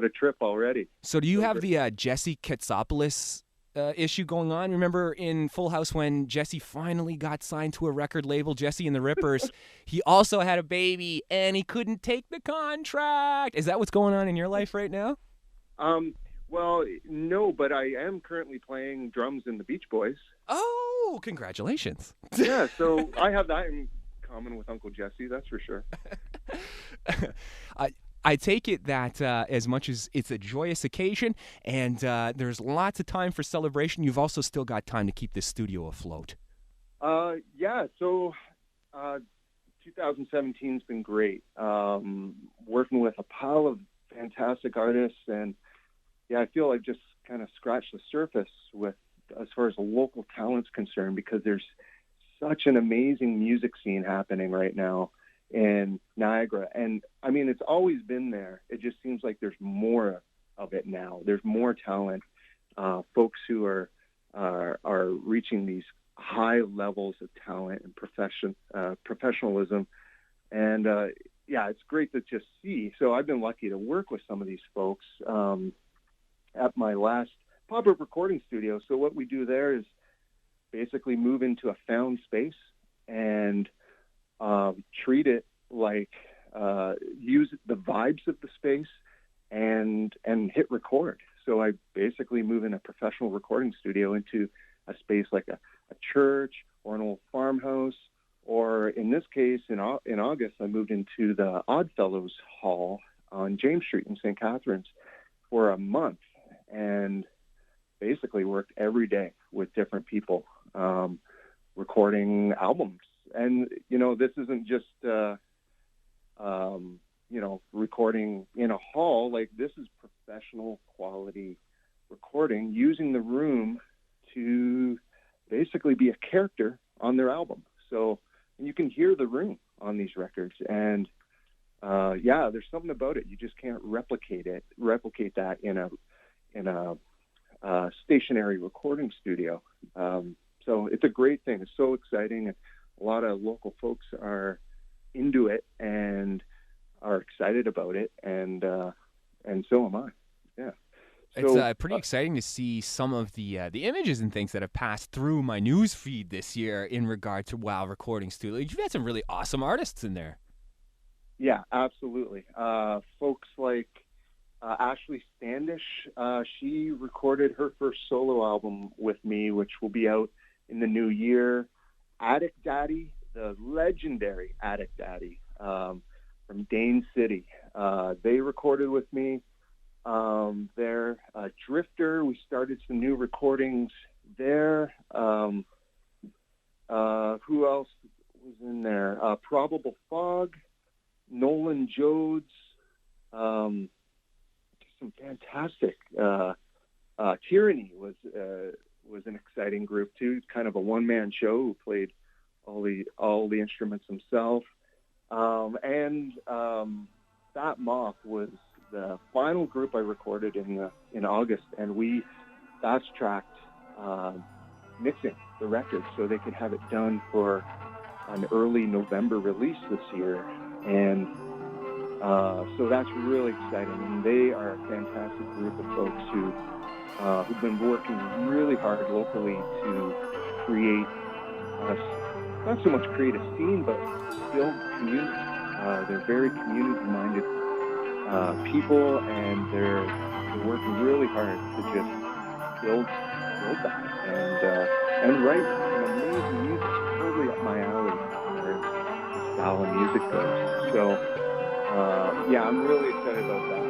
T: trip already.
N: So do you have the Jesse Katsopoulos issue going on? Remember in Full House when Jesse finally got signed to a record label, Jesse and the Rippers? He also had a baby, and he couldn't take the contract. Is that what's going on in your life right now?
T: Well, no, but I am currently playing drums in the Beach Boys.
N: Oh, congratulations.
T: Yeah, so I have that in common with Uncle Jesse, that's for sure.
N: I take it that as much as it's a joyous occasion and there's lots of time for celebration, you've also still got time to keep this studio afloat.
T: So 2017's been great. Working with a pile of fantastic artists, and I feel I've just kind of scratched the surface with as far as the local talent's concerned, because there's such an amazing music scene happening right now in Niagara. And I mean, it's always been there. It just seems like there's more of it now. There's more talent, folks who are reaching these high levels of talent and professionalism. And it's great to just see. So I've been lucky to work with some of these folks at my last pop-up recording studio. So what we do there is basically move into a found space and treat it like use the vibes of the space and hit record. So I basically move in a professional recording studio into a space like a church or an old farmhouse, or in this case, in August, I moved into the Oddfellows Hall on James Street in St. Catharines for a month, and basically worked every day with different people, recording albums. And, this isn't just, recording in a hall. Like, this is professional quality recording, using the room to basically be a character on their album. So you can hear the room on these records. And, there's something about it. You just can't replicate that in a stationary recording studio. So it's a great thing. It's so exciting. And a lot of local folks are into it and are excited about it, and so am I. Yeah.
N: It's pretty exciting to see some of the images and things that have passed through my news feed this year in regard to WoW Recording Studio. You've had some really awesome artists in there.
T: Yeah, absolutely. Folks like Ashley Standish, she recorded her first solo album with me, which will be out in the new year. Attic Daddy, the legendary Attic Daddy from Dane City, they recorded with me. There, Drifter, we started some new recordings there. Who else was in there? Probable Fog, Nolan Jodes, some fantastic. Tyranny was an exciting group too. Kind of a one-man show who played all the instruments himself. That Moth was the final group I recorded in August, and we fast-tracked mixing the record so they could have it done for an early November release this year. And so that's really exciting. And they are a fantastic group of folks who've been working really hard locally to create, not so much create a scene, but build community. They're very community-minded people, and they're working really hard to just build that and write some amazing music, totally up my alley as far as the style of music goes. So yeah, I'm really excited about that.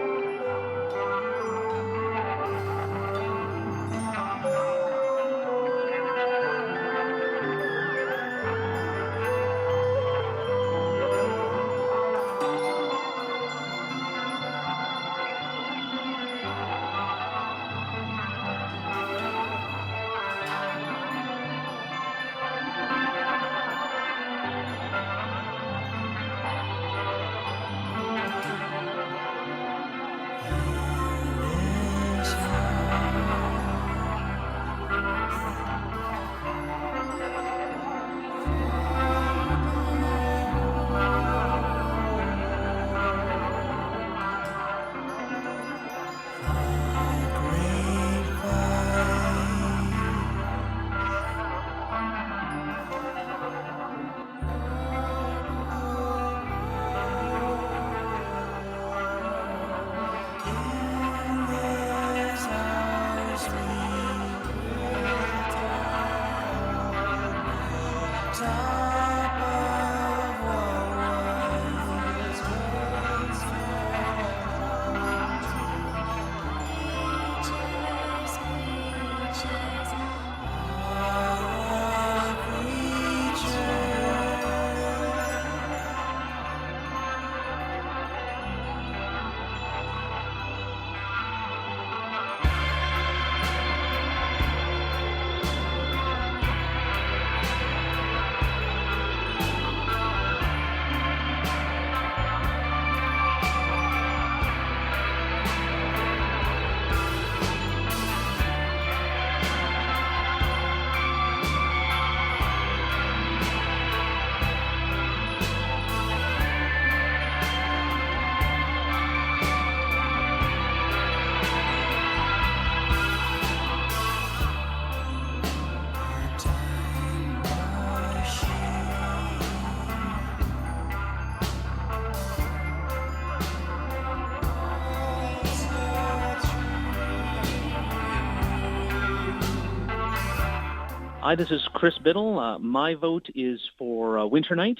U: Hi, this is Chris Biddle. My vote is for Winter Night.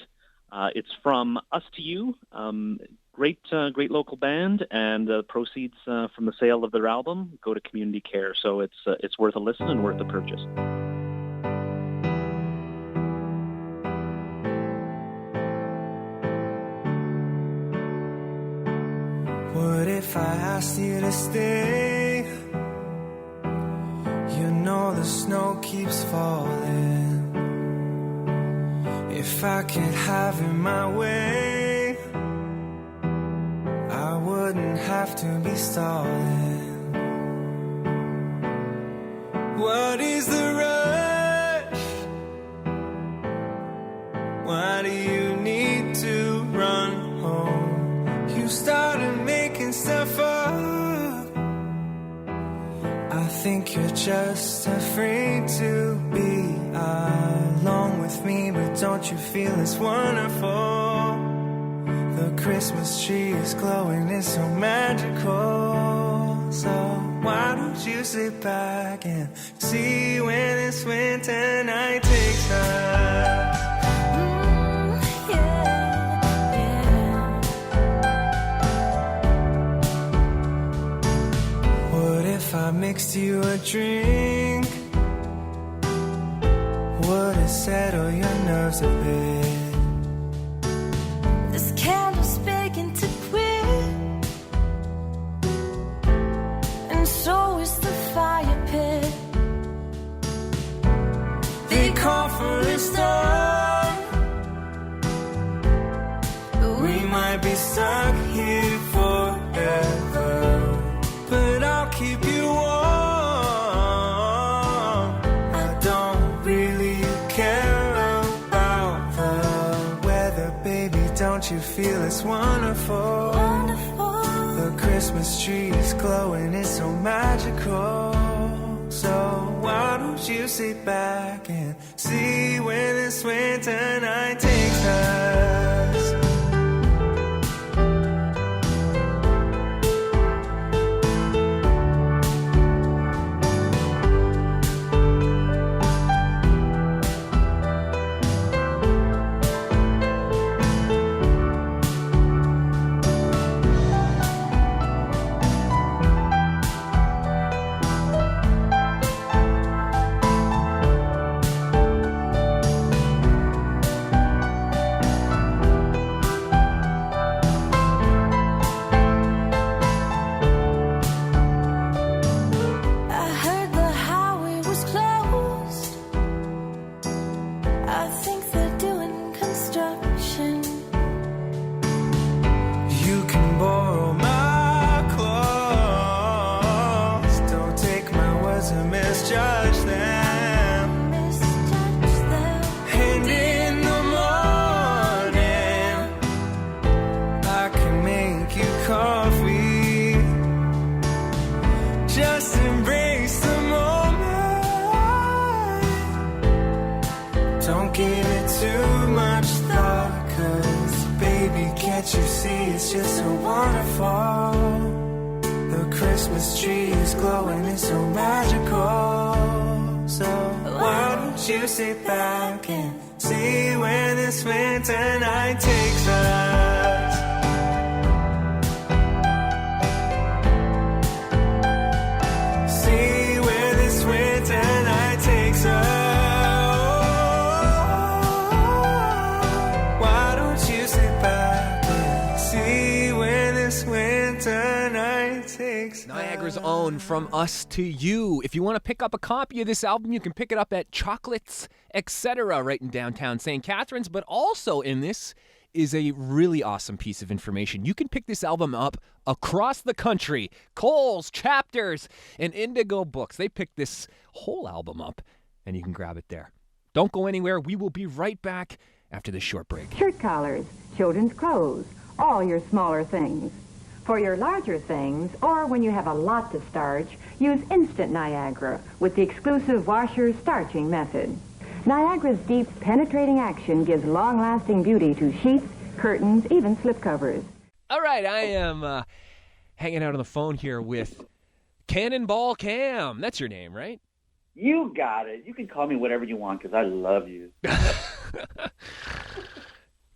U: It's from Us to You. Great local band, and the proceeds from the sale of their album go to community care. So it's worth a listen and worth a purchase.
H: What if I asked you to stay? You know the snow keeps falling. If I could have it my way, I wouldn't have to be stalling. What is the rush? Why do you need to
P: suffer. I think you're just afraid to be alone with me, but don't you feel it's wonderful? The Christmas tree is glowing, it's so magical. So why don't you sit back and see where this winter night takes us? If I mixed you a drink, would it settle your nerves a bit?
G: This candle's begging to quit, and so is the fire pit.
P: They call for a storm, but we might be stuck here forever. But I'll keep you warm. I don't really care about the weather, baby. Don't you feel it's wonderful? The Christmas tree is glowing, it's so magical. So why don't you sit back and see where this winter night takes us?
E: Niagara's own From Us to You. If you want to pick up a copy of this album, you can pick it up at Chocolates, etc. right in downtown St. Catharines. But also in this is a really awesome piece of information. You can pick this album up across the country. Kohl's, Chapters, and Indigo Books. They picked this whole album up, and you can grab it there. Don't go anywhere. We will be right back after this short break.
C: Shirt collars, children's clothes, all your smaller things. For your larger things, or when you have a lot to starch, use Instant Niagara with the exclusive washer starching method. Niagara's deep, penetrating action gives long-lasting beauty to sheets, curtains, even slipcovers.
E: All right, I am hanging out on the phone here with Cannonball Cam. That's your name, right?
A: You got it. You can call me whatever you want because I love you.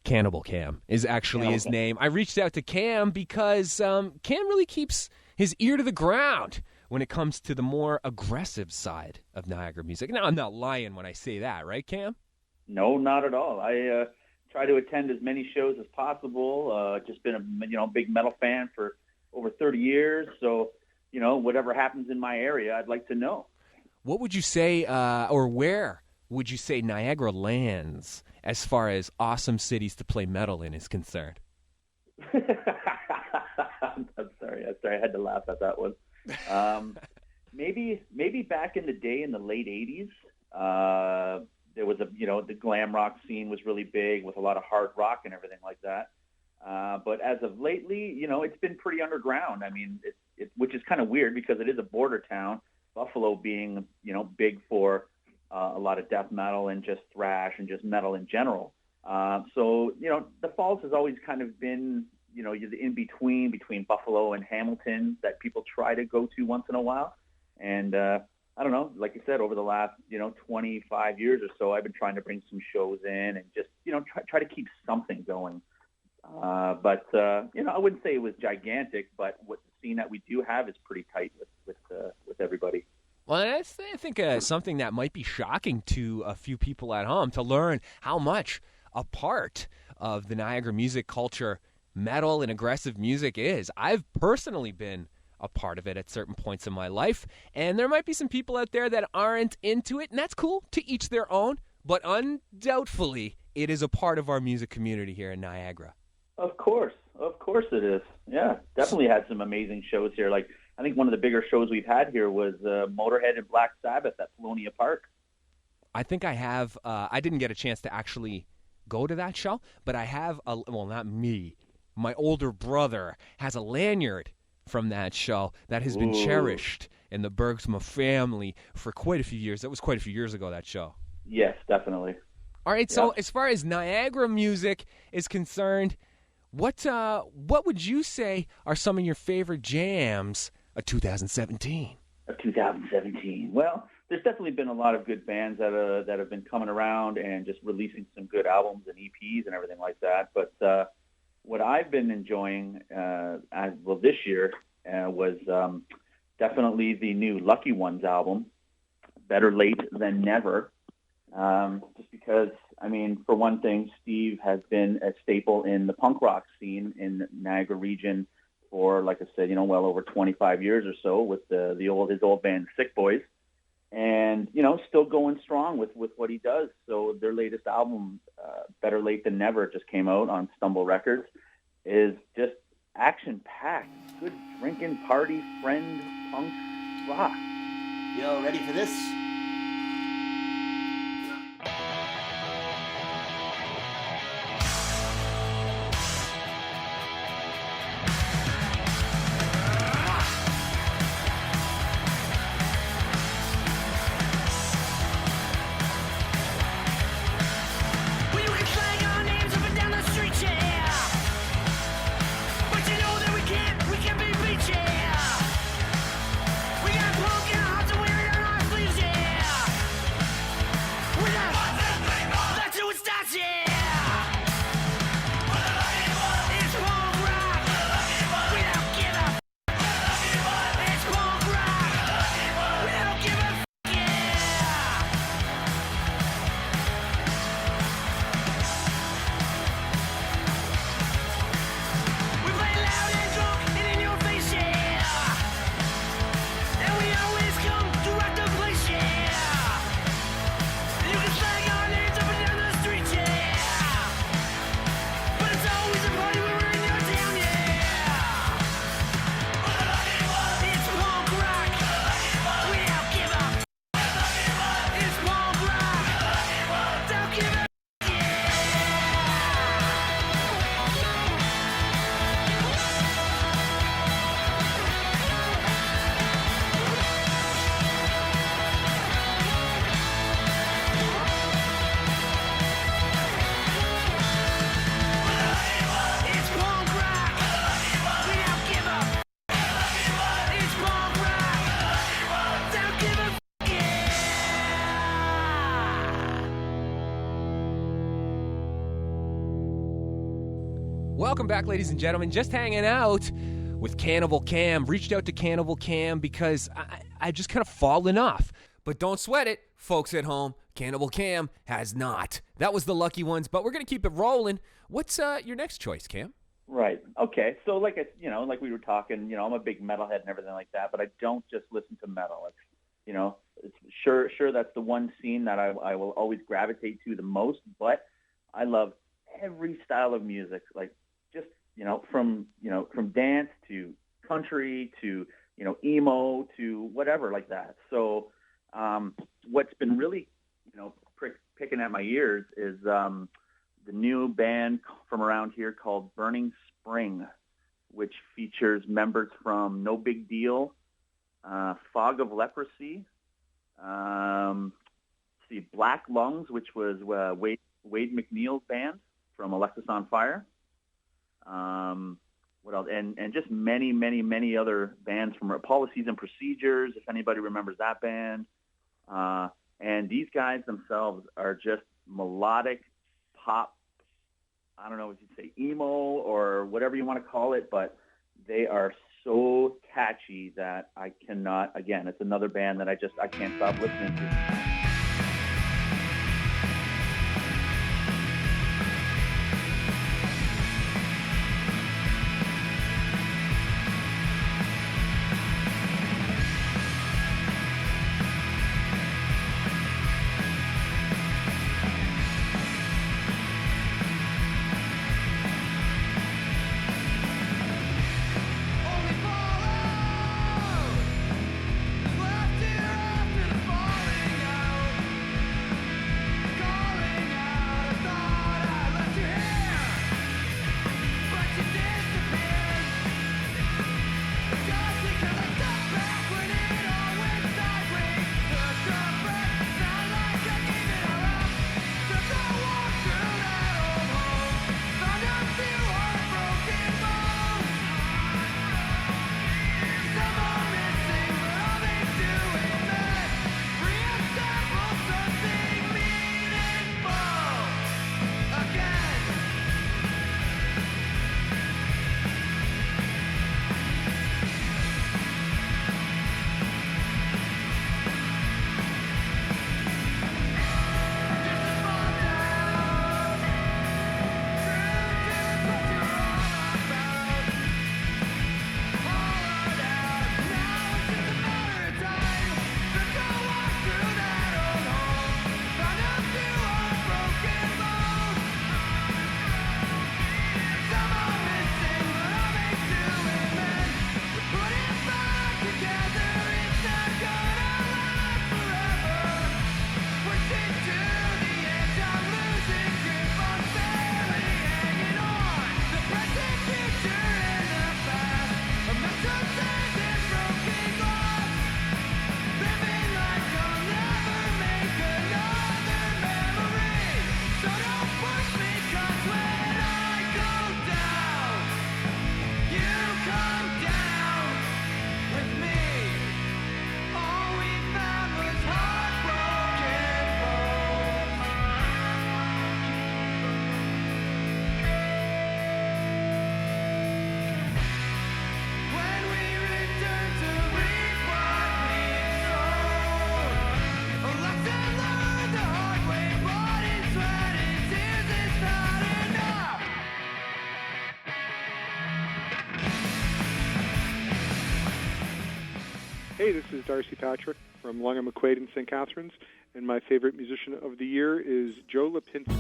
E: Cannibal Cam is actually his name. I reached out to Cam because Cam really keeps his ear to the ground when it comes to the more aggressive side of Niagara music. Now, I'm not lying when I say that, right, Cam?
A: No, not at all. I try to attend as many shows as possible. Just been a big metal fan for over 30 years. So, whatever happens in my area, I'd like to know.
E: What would you say, or where would you say Niagara lands as far as awesome cities to play metal in is concerned?
A: I'm sorry. I had to laugh at that one. Maybe back in the day in the late 80s, there was the glam rock scene was really big with a lot of hard rock and everything like that. But as of lately, it's been pretty underground. I mean, which is kind of weird because it is a border town. Buffalo being, big for a lot of death metal and just thrash and just metal in general. So, the Falls has always kind of been, you're the in-between between Buffalo and Hamilton that people try to go to once in a while. And I don't know, like you said, over the last, 25 years or so, I've been trying to bring some shows in and just, try to keep something going. But I wouldn't say it was gigantic, but what the scene that we do have is pretty tight with everybody.
N: Well, I think something that might be shocking to a few people at home to learn how much a part of the Niagara music culture metal and aggressive music is. I've personally been a part of it at certain points in my life, and there might be some people out there that aren't into it, and that's cool, to each their own, but undoubtedly it is a part of our music community here in Niagara.
A: Of course it is. Yeah, definitely had some amazing shows here. Like, I think one of the bigger shows we've had here was Motorhead and Black Sabbath at Polonia Park.
N: I think I have, I didn't get a chance to actually go to that show, but I have, well, not me, my older brother has a lanyard from that show that has been cherished in the Bergsma family for quite a few years. That was quite a few years ago, that show.
A: Yes, definitely.
N: All right, so as far as Niagara music is concerned, what would you say are some of your favorite jams of 2017?
A: Of 2017. Well, there's definitely been a lot of good bands that have been coming around and just releasing some good albums and EPs and everything like that. But what I've been enjoying this year was definitely the new Lucky Ones album, Better Late Than Never. Just because, I mean, for one thing, Steve has been a staple in the punk rock scene in the Niagara region for, like I said, well over 25 years or so with his old band Sick Boys, and still going strong with what he does. So their latest album, Better Late Than Never, just came out on Stumble Records, is just action-packed, good drinking, party, friend, punk rock.
K: Yo, ready for this?
N: Welcome back, ladies and gentlemen. Just hanging out with Cannibal Cam. Reached out to Cannibal Cam because I just kind of fallen off. But don't sweat it, folks at home. Cannibal Cam has not. That was the Lucky Ones, but we're going to keep it rolling. What's your next choice, Cam?
A: Right. Okay. So like we were talking, I'm a big metalhead and everything like that, but I don't just listen to metal. It's sure that's the one scene that I will always gravitate to the most, but I love every style of music, like just, from dance to country to, emo to whatever like that. So what's been really, picking at my ears is the new band from around here called Burning Spring, which features members from No Big Deal, Fog of Leprosy, Black Lungs, which was Wade McNeil's band from Alexis on Fire. What else? And just many, many, many other bands from Policies and Procedures, if anybody remembers that band. And these guys themselves are just melodic pop, I don't know if you'd say emo or whatever you want to call it, but they are so catchy that I cannot, again, it's another band that I can't stop listening to.
B: Hey, this is Darcy Patrick from Long and McQuaid in St. Catharines, and my favorite musician of the year is Joe Lapinski.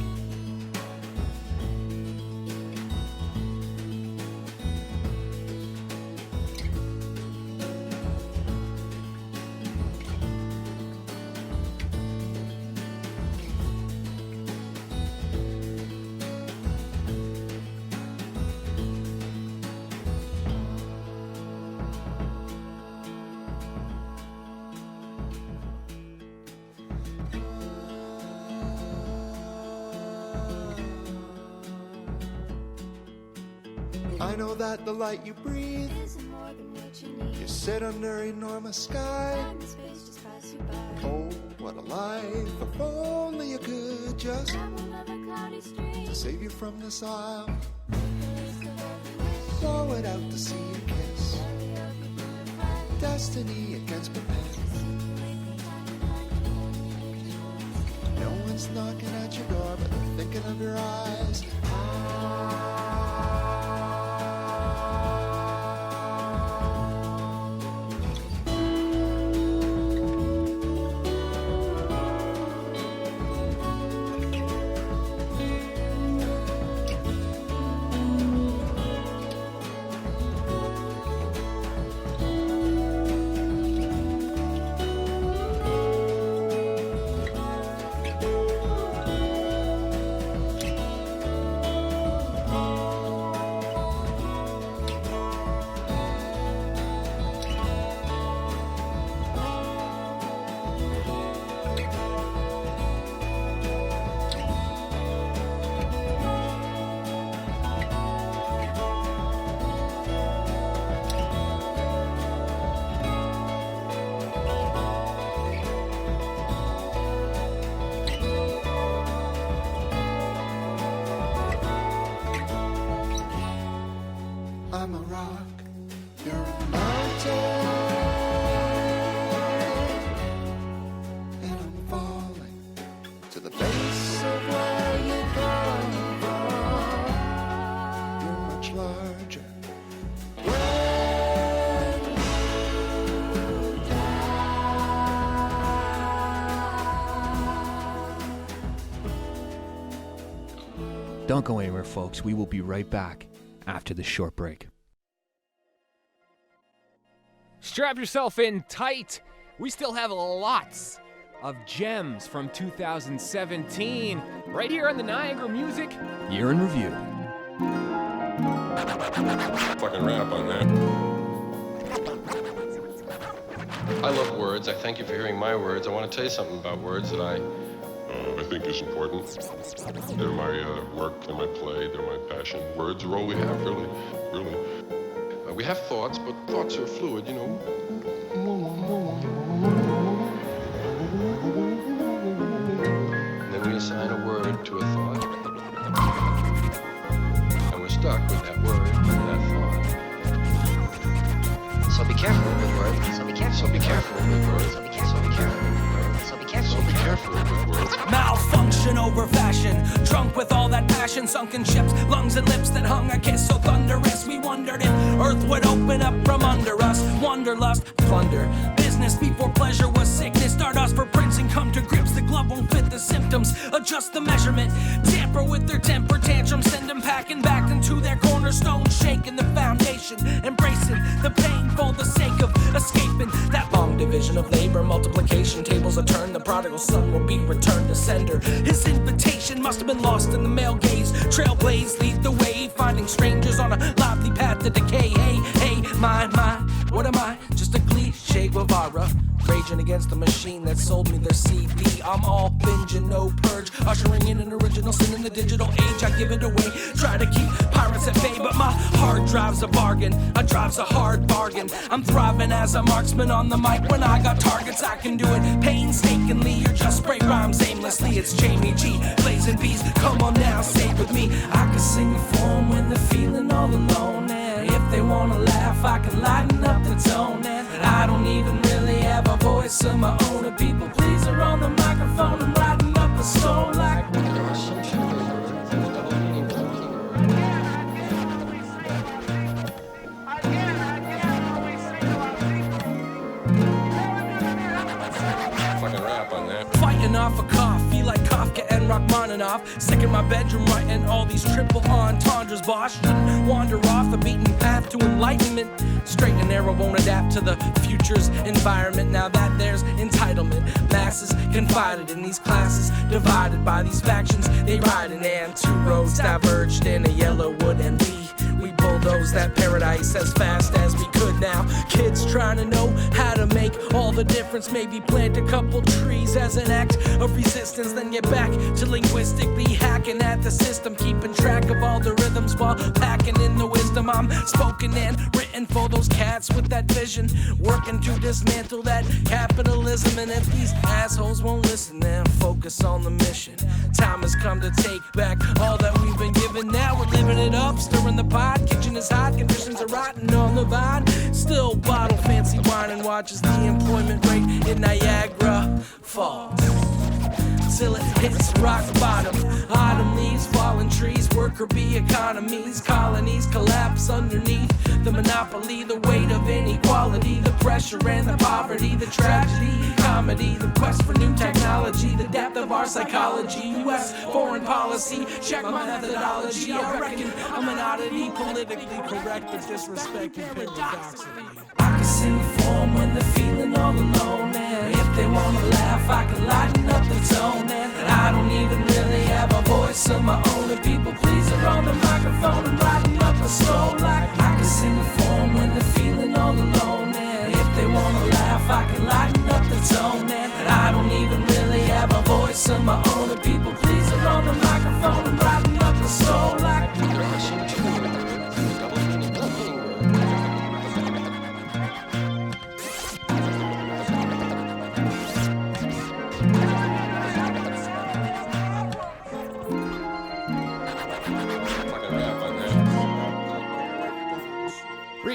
V: I know that the light you breathe isn't more than what you need. You sit under enormous sky. And space just pass you by. Oh, what a life! If only you could just to save you from this isle. Blow it out to sea and kiss. Destiny against preparedness. No one's knocking at your door, but they're thinking of your eyes. You're a mountain, and I'm falling to the base of where you come from. You're much larger.
E: Don't go anywhere, folks. We will be right back after this short break. Strap yourself in tight. We still have lots of gems from 2017 right here on the Niagara Music Year in Review.
F: Fucking rap on that. I love words. I thank you for hearing my words. I want to tell you something about words that I think is important. They're my work, they're my play, they're my passion. Words are all we have, really. We have thoughts, but thoughts are fluid, you know. And then we assign a word to a thought. And we're stuck with that word and that thought.
I: So be careful with words. So be careful.
F: So be careful with words.
I: So be careful. So be careful with words. So be careful.
F: So be careful with words.
H: Malfunction over fashion, drunk with all that passion, sunken ships, lungs and lips that hung a kiss so thunderous. We wondered if earth would open up from under us. Wanderlust, plunder, business before pleasure was sickness. Stardust for prints and come to grips. The glove won't fit the symptoms. Adjust the measurement, tamper with their temper tantrums, send them packing back into their cornerstone, shaking the foundation, embracing the pain for the sake of escaping that long division of labor. Multiplication tables are turned. The prodigal son will be returned to sender. His invitation must have been lost in the male gaze. Trailblaze, lead the way, finding strangers on a lively path to decay. Hey, my, what am I? Just a cliche Guevara, raging against the machine that sold me their CD. I'm all binging, no purge, ushering in an original sin in the digital age. I give it away, try to keep pirates at bay, but my hard drive's a bargain. A drive's a hard bargain. I'm thriving as a marksman on the mic. When I got targets, I can do it painstakingly or just spray rhymes aimlessly. It's Jaimie G, blazing beats. Come on now, say it with me. I can sing for them when they're feeling all alone. And if they wanna laugh, I can lighten up the tone. And I don't even really have a voice of my own. A people pleaser on the microphone. I'm riding up a stone like.
F: Fucking rap on that.
H: Fighting off a cough, feel like Kafka and Rachmaninoff. Sick in my bedroom writing all these triple entendres. Boss shouldn't wander off the beaten path to enlightenment. Straight and narrow won't adapt to the future's environment. Now that there's entitlement, masses confided in these classes, divided by these factions they ride in, and two roads diverged in a yellow wood, and we bulldoze that paradise as fast as we could. Now kids trying to know how to make all the difference. Maybe plant a couple trees as an act of resistance, then get back to linguistically hacking at the system, keeping track of all the rhythms while packing in the wisdom. I'm spoken and written for those cats with that vision, working to dismantle that capitalism. And if these assholes won't listen, then focus on the mission. Time has come to take back all that we've been given. Now we're living it up, stirring the pot. Kitchen is hot, conditions are rotten on the vine. Still bottle fancy wine and watches the employment rate in Niagara falls till it hits rock bottom. Autumn leaves, fallen trees, worker bee economies, colonies collapse underneath the monopoly, the weight of inequality, the pressure and the poverty, the tragedy, comedy, the quest for new technology, the depth of our psychology, U.S. foreign policy, check my methodology. I reckon I'm an oddity, politically correct but disrespecting paradoxically. I can sing for them when they're feeling all alone, and if they wanna laugh, I can lighten up the tone. And I don't even really have a voice of my own. The people pleaser on the microphone and riding up a slow like I can sing for them when they're feeling all alone. And if they wanna laugh, I can lighten up the tone. And I don't even really have a voice of my own. The people pleaser on the microphone and riding up a slow like.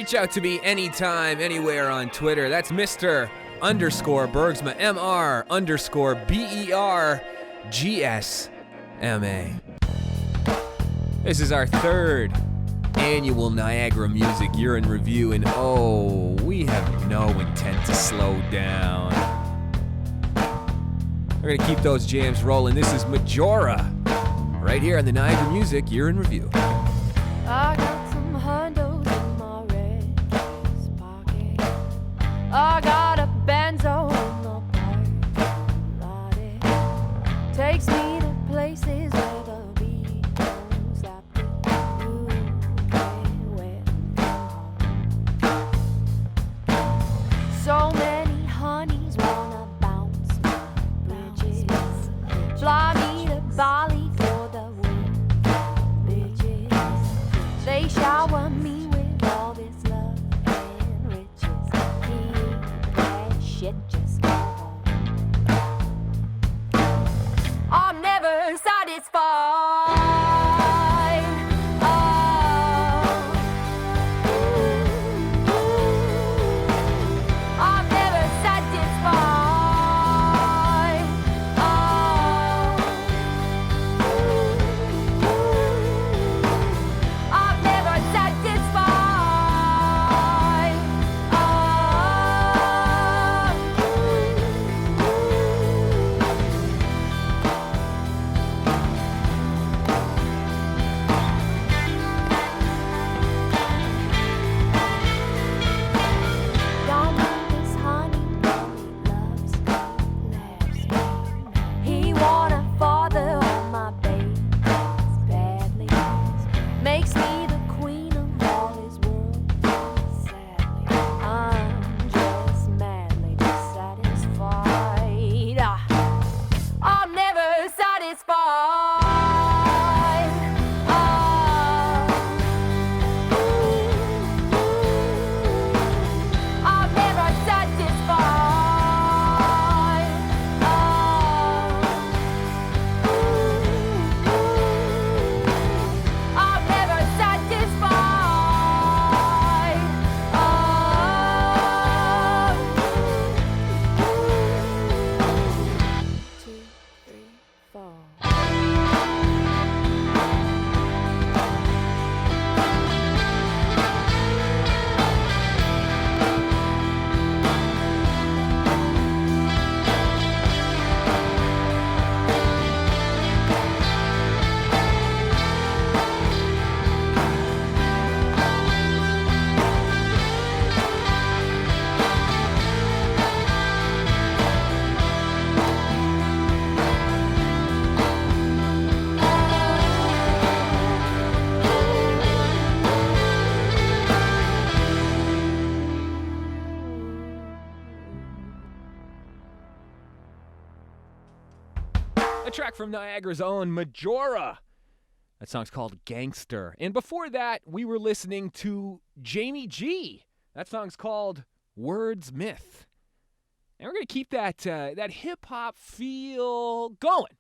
E: Reach out to me anytime, anywhere on Twitter. That's Mr. _Bergsma, MR_BERGSMA. This is our third annual Niagara Music Year in Review, and oh, we have no intent to slow down. We're gonna keep those jams rolling. This is Majora, right here on the Niagara Music Year in Review.
G: I got some hundos in my red pocket. I got a benzo in the parking lot. It takes me to places where the beat goes up. You get wet and home. So many honeys wanna bounce my bridges. Fly me to Bali for the they shower me with all this love and riches. Keep that shit, just go home. I'm never satisfied. I'm never satisfied. I'm never satisfied. Don't want this honey, but he loves me, loves me. He wanna father all my babies badly. Makes me the queen of all his world. Sadly, I'm just madly dissatisfied. I'm never satisfied. I'm never satisfied. I'm never satisfied. 2, 3, 4.
E: A track from Niagara's own Majora. That song's called Gangster. And before that, we were listening to Jaimie G. That song's called Words Myth. And we're going to keep that hip-hop feel going.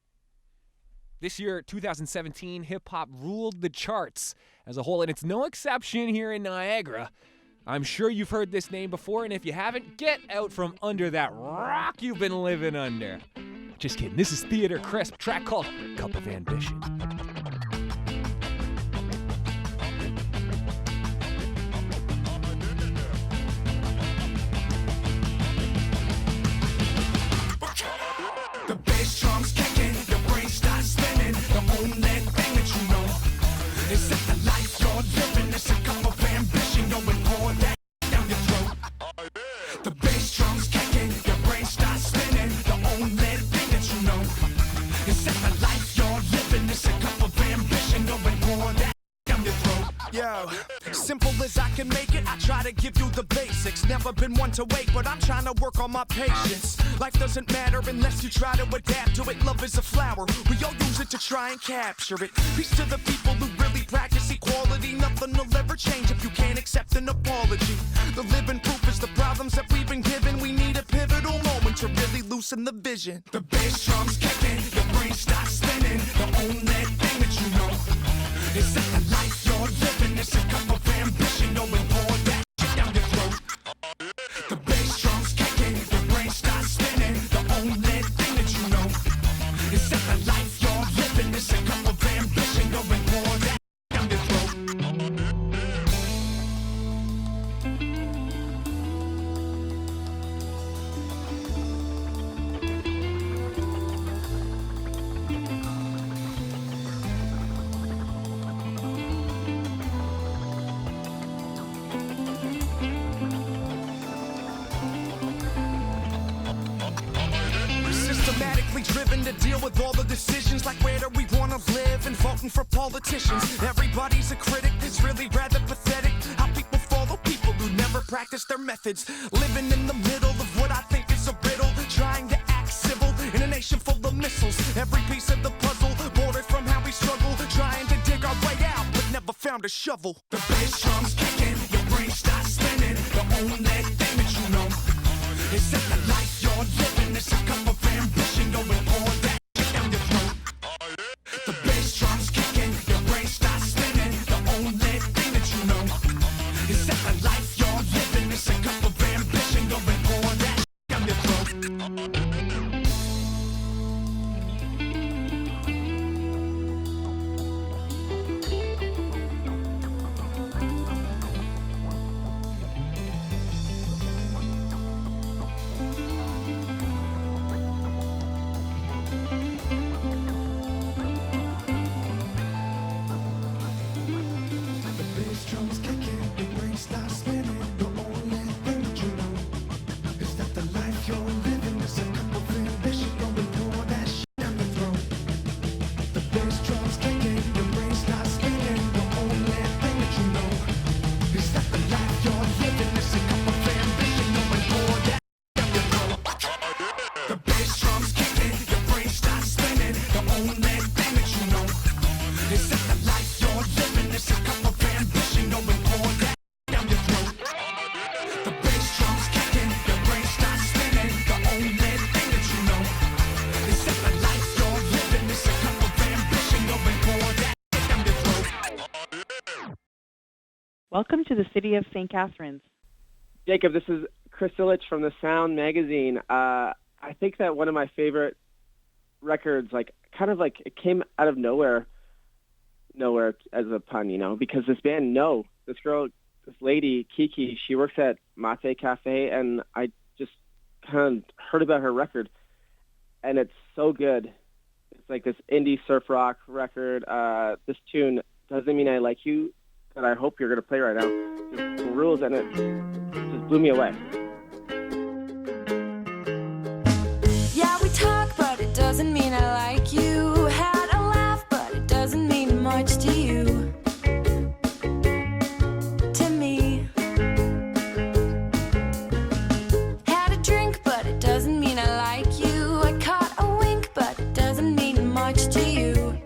E: This year, 2017, hip-hop ruled the charts as a whole, and it's no exception here in Niagara. I'm sure you've heard this name before, and if you haven't, get out from under that rock you've been living under. Just kidding. This is Theater Crisp, track called Cup of Ambition.
D: The bass drums kicking, your brain starts spinning. The only thing that you know is that the life you're living is a cup of ambition. Going pour that down your throat. The bass drums kicking, your brain starts spinning. The only thing that you know is that the life you're living is a cup of ambition. Going pour that down your throat.
J: Yo, simple as I can make it, I try to give you the basics. Never been one to wait, but I'm trying to work on my patience. Life doesn't matter unless you try to adapt to it. Love is a flower, we all use it to try and capture it. Peace to the people who really practice equality. Nothing will ever change if you can't accept an apology. The living proof is the problems that we've been given. We need a pivotal moment to really loosen the vision.
D: The bass drums kicking, your brain starts spinning. The only thing that you know is that the life you're living is a cup of ambition. Going pour that
J: politically driven to deal with all the decisions, like where do we want to live and voting for politicians. Everybody's a critic, it's really rather pathetic how people follow people who never practice their methods. Living in the middle of what I think is a riddle, trying to act civil in a nation full of missiles. Every piece of the puzzle bordered from how we struggle, trying to dig our way out but never found a shovel. The bass drums kicking, your brain starts spinning. The only thing that you know is that the life you're living is a cup of ambition going on that shit down your throat. The bass drums kicking, your brain starts spinning. The only thing that you know is that the life you're living is a cup of ambition going on that shit down your throat.
L: Welcome to the city of St. Catharines.
M: Jacob, this is Chris Illich from The Sound magazine. I think that one of my favorite records, it came out of nowhere as a pun, because this band, this lady, Kiki, she works at Mate Cafe, and I just kind of heard about her record, and it's so good. It's like this indie surf rock record. This tune, Doesn't Mean I Like You, that I hope you're going to play right now, just rules, and it just blew me away.
G: Yeah, we talk, but it doesn't mean I like you. Had a laugh, but it doesn't mean much to you. To me. Had a drink, but it doesn't mean I like you. I caught a wink, but it doesn't mean much to you.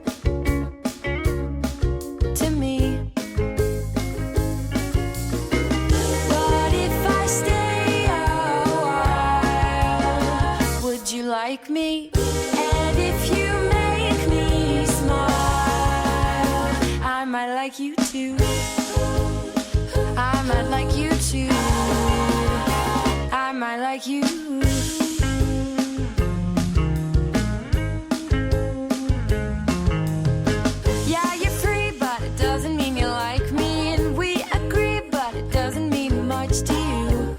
G: To me. Like me, and if you make me smile, I might like you too. I might like you too. I might like you. Yeah, you're free, but it doesn't mean you like me, and we agree, but it doesn't mean much to you.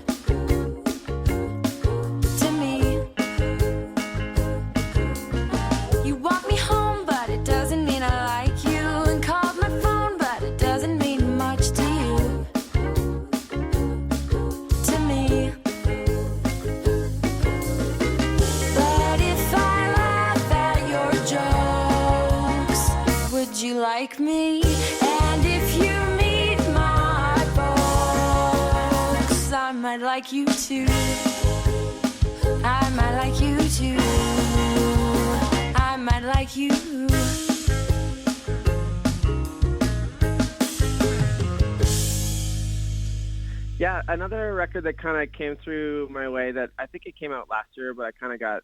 G: Like me, and if you meet my folks, I might like you too. I might like you too. I might like you.
M: Yeah, another record that kind of came through my way that I think it came out last year, but I kind of got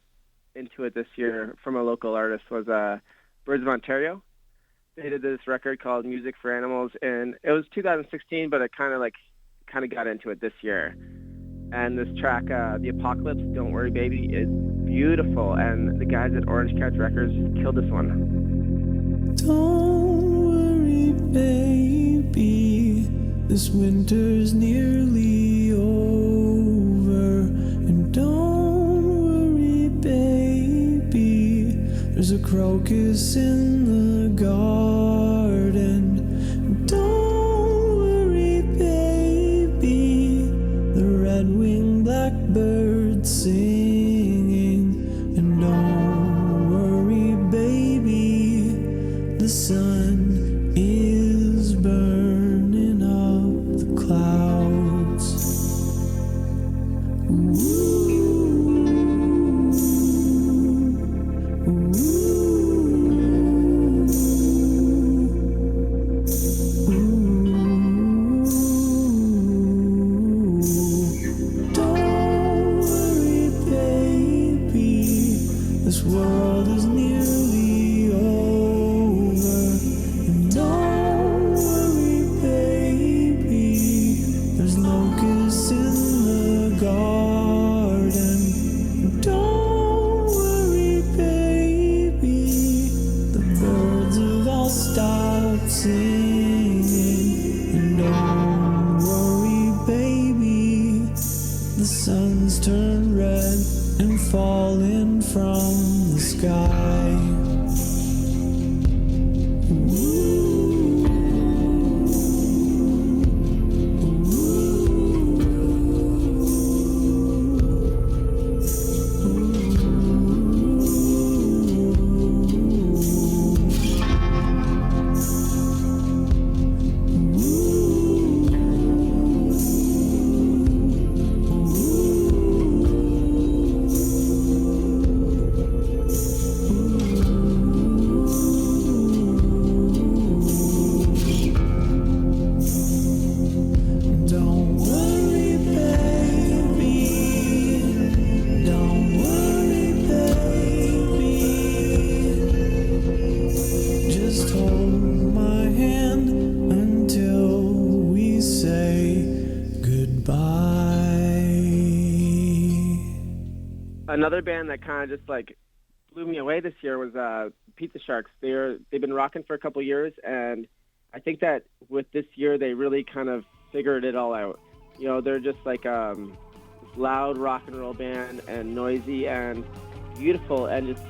M: into it this year from a local artist was Bergsma, Ontario. They did this record called Music for Animals, and it was 2016, but I kind of got into it this year. And this track, The Apocalypse, Don't Worry Baby, is beautiful, and the guys at Orange Couch Records killed this one.
W: Don't worry, baby, this winter's nearly over. And don't worry, baby, there's a crocus in the garden. And don't worry, baby, red-winged blackbird singing, and don't world is nearly over. And don't worry, baby, there's locusts in the garden. And don't worry, baby, the birds have all stopped singing. And don't worry, baby, the sun's turned red and falling from the sky.
M: Another band that kind of just like blew me away this year was Pizza Sharks. They've been rocking for a couple years, and I think that with this year they really kind of figured it all out. You know, they're just like this loud rock and roll band, and noisy and beautiful, and just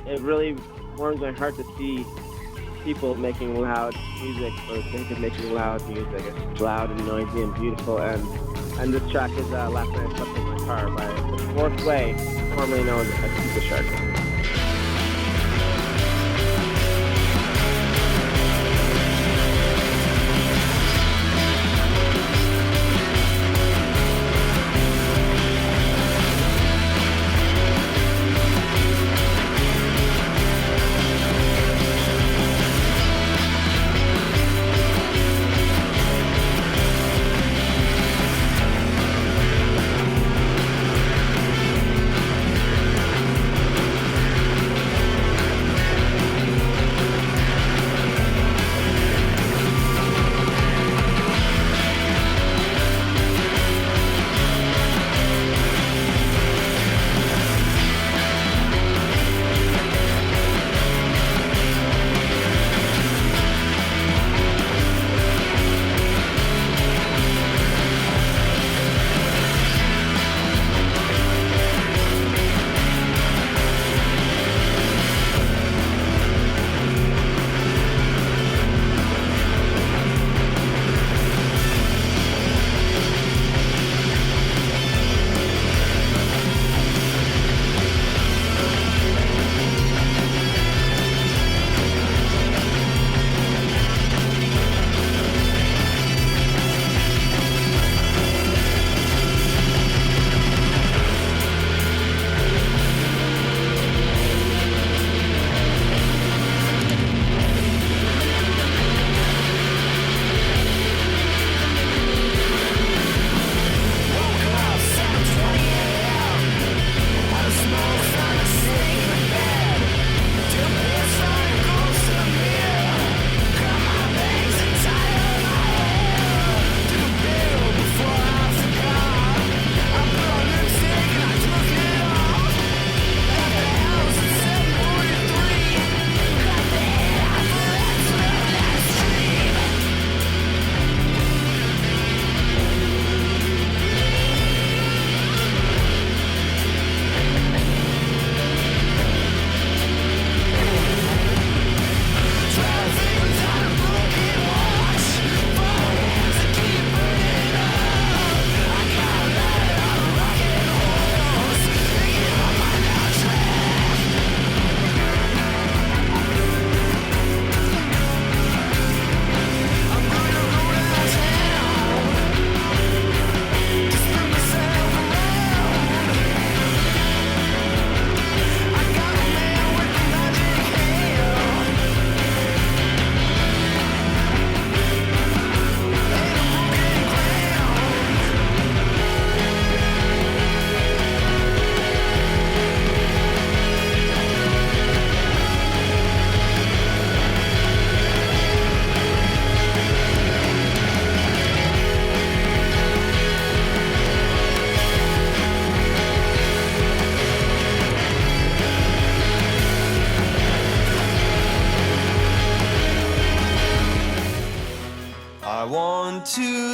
M: it really warms my heart to see people making loud music for the sake of making loud music. It's loud and noisy and beautiful, and this track is Last Night I Slept in My Car by The Fourth Way, formerly known as Pizza Shark.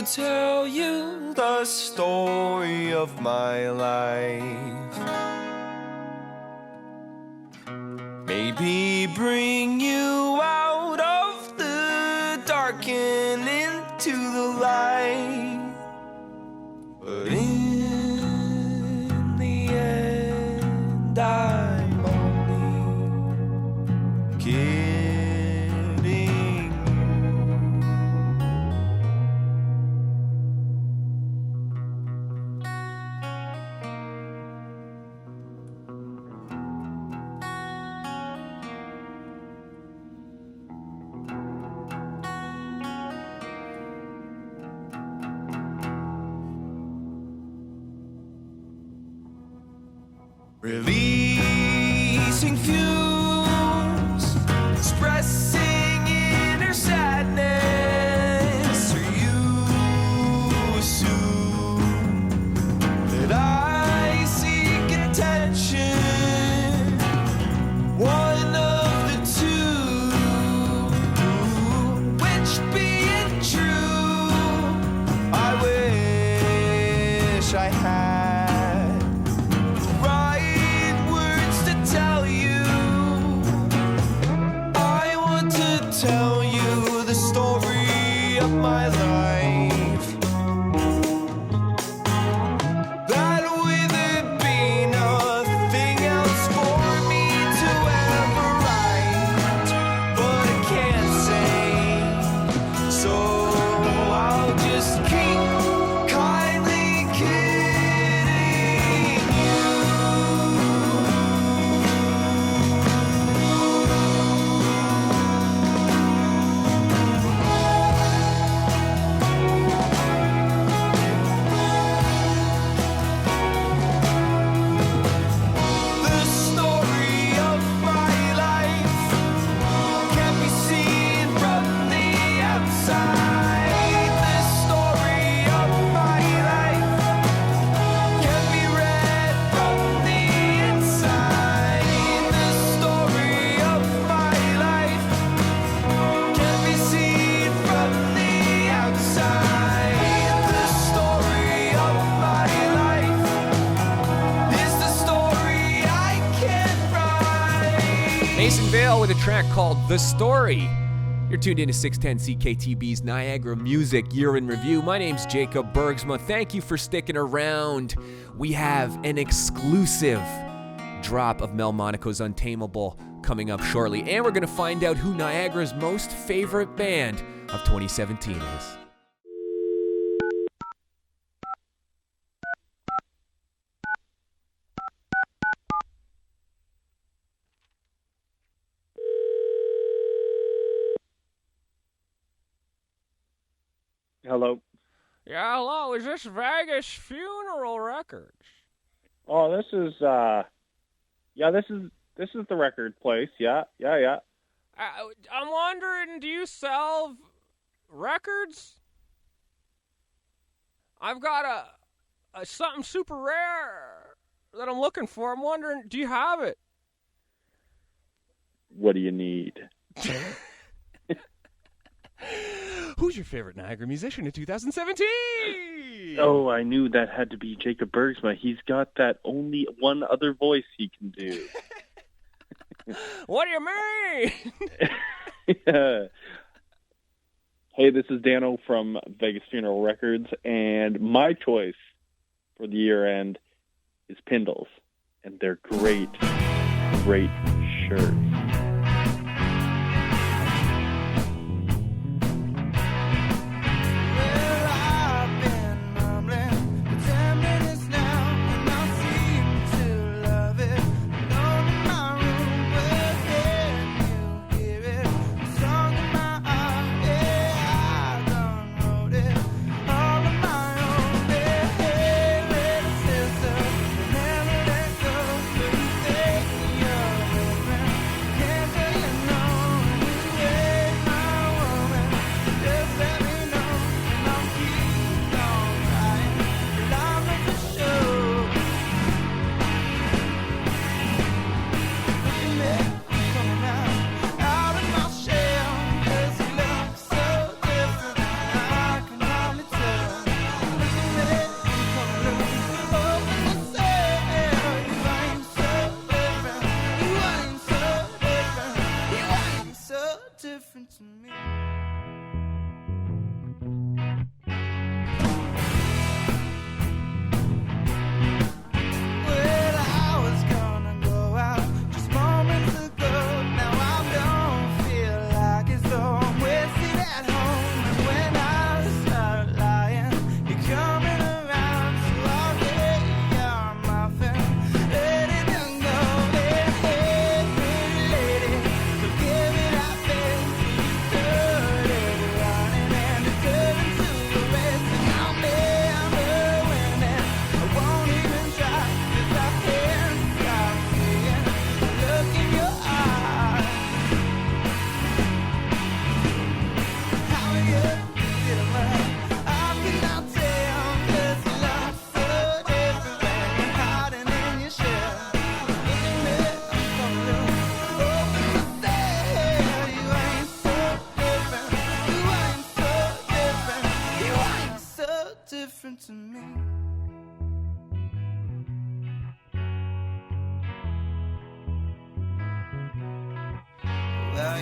O: to tell you the story of my life. Maybe bring you out of the dark and into the light. But in the end, I'm only kidding. Releasing fumes, expressing inner sadness. Or you assume that I seek attention, one of the two. Which being true, I wish I had. Tell you the story of my life. That with it be nothing else for me to ever write, but I can't say, so I'll just keep kindly kidding you.
E: Vail with a track called The Story. You're tuned into 610 CKTB's Niagara Music Year in Review. My name's Jacob Bergsma. Thank you for sticking around. We have an exclusive drop of Mel Monaco's Untamable coming up shortly, and we're going to find out who Niagara's most favorite band of 2017 is.
Q: Hello.
N: Yeah, hello. Is this Vegas Funeral Records?
Q: Oh, this is the record place. Yeah.
N: I'm wondering, do you sell records? I've got a something super rare that I'm looking for. I'm wondering, do you have it?
Q: What do you need?
N: Who's your favorite Niagara musician in 2017?
Q: Oh, I knew that had to be Jacob Bergsma. He's got that only one other voice he can do.
N: What do you mean?
Q: Yeah. Hey, this is Dano from Vegas Funeral Records, and my choice for the year end is Pindles, and they're great shirts.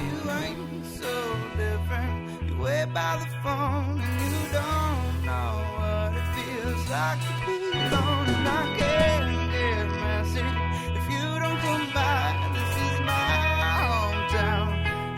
W: you ain't so different. You wait by the phone and you don't know what it feels like to be alone. And I can't get messy if you don't come by. This is my hometown,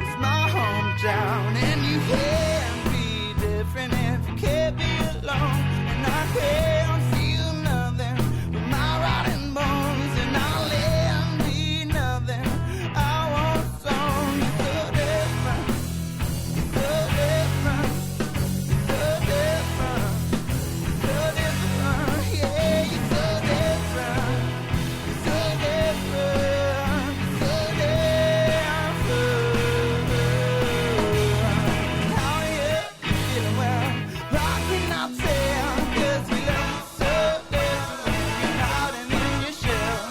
W: it's my hometown. And you can't be different if you can't be alone. And I can't feel nothing but my rotting bones. And I'll let be nothing I want some. You're so different, you're so different, you're so different, you're so different, yeah, you're so different, you're so different, you're so different. How are you feeling? Well, I cannot tell, 'cause you look so different. You're hiding in your shell.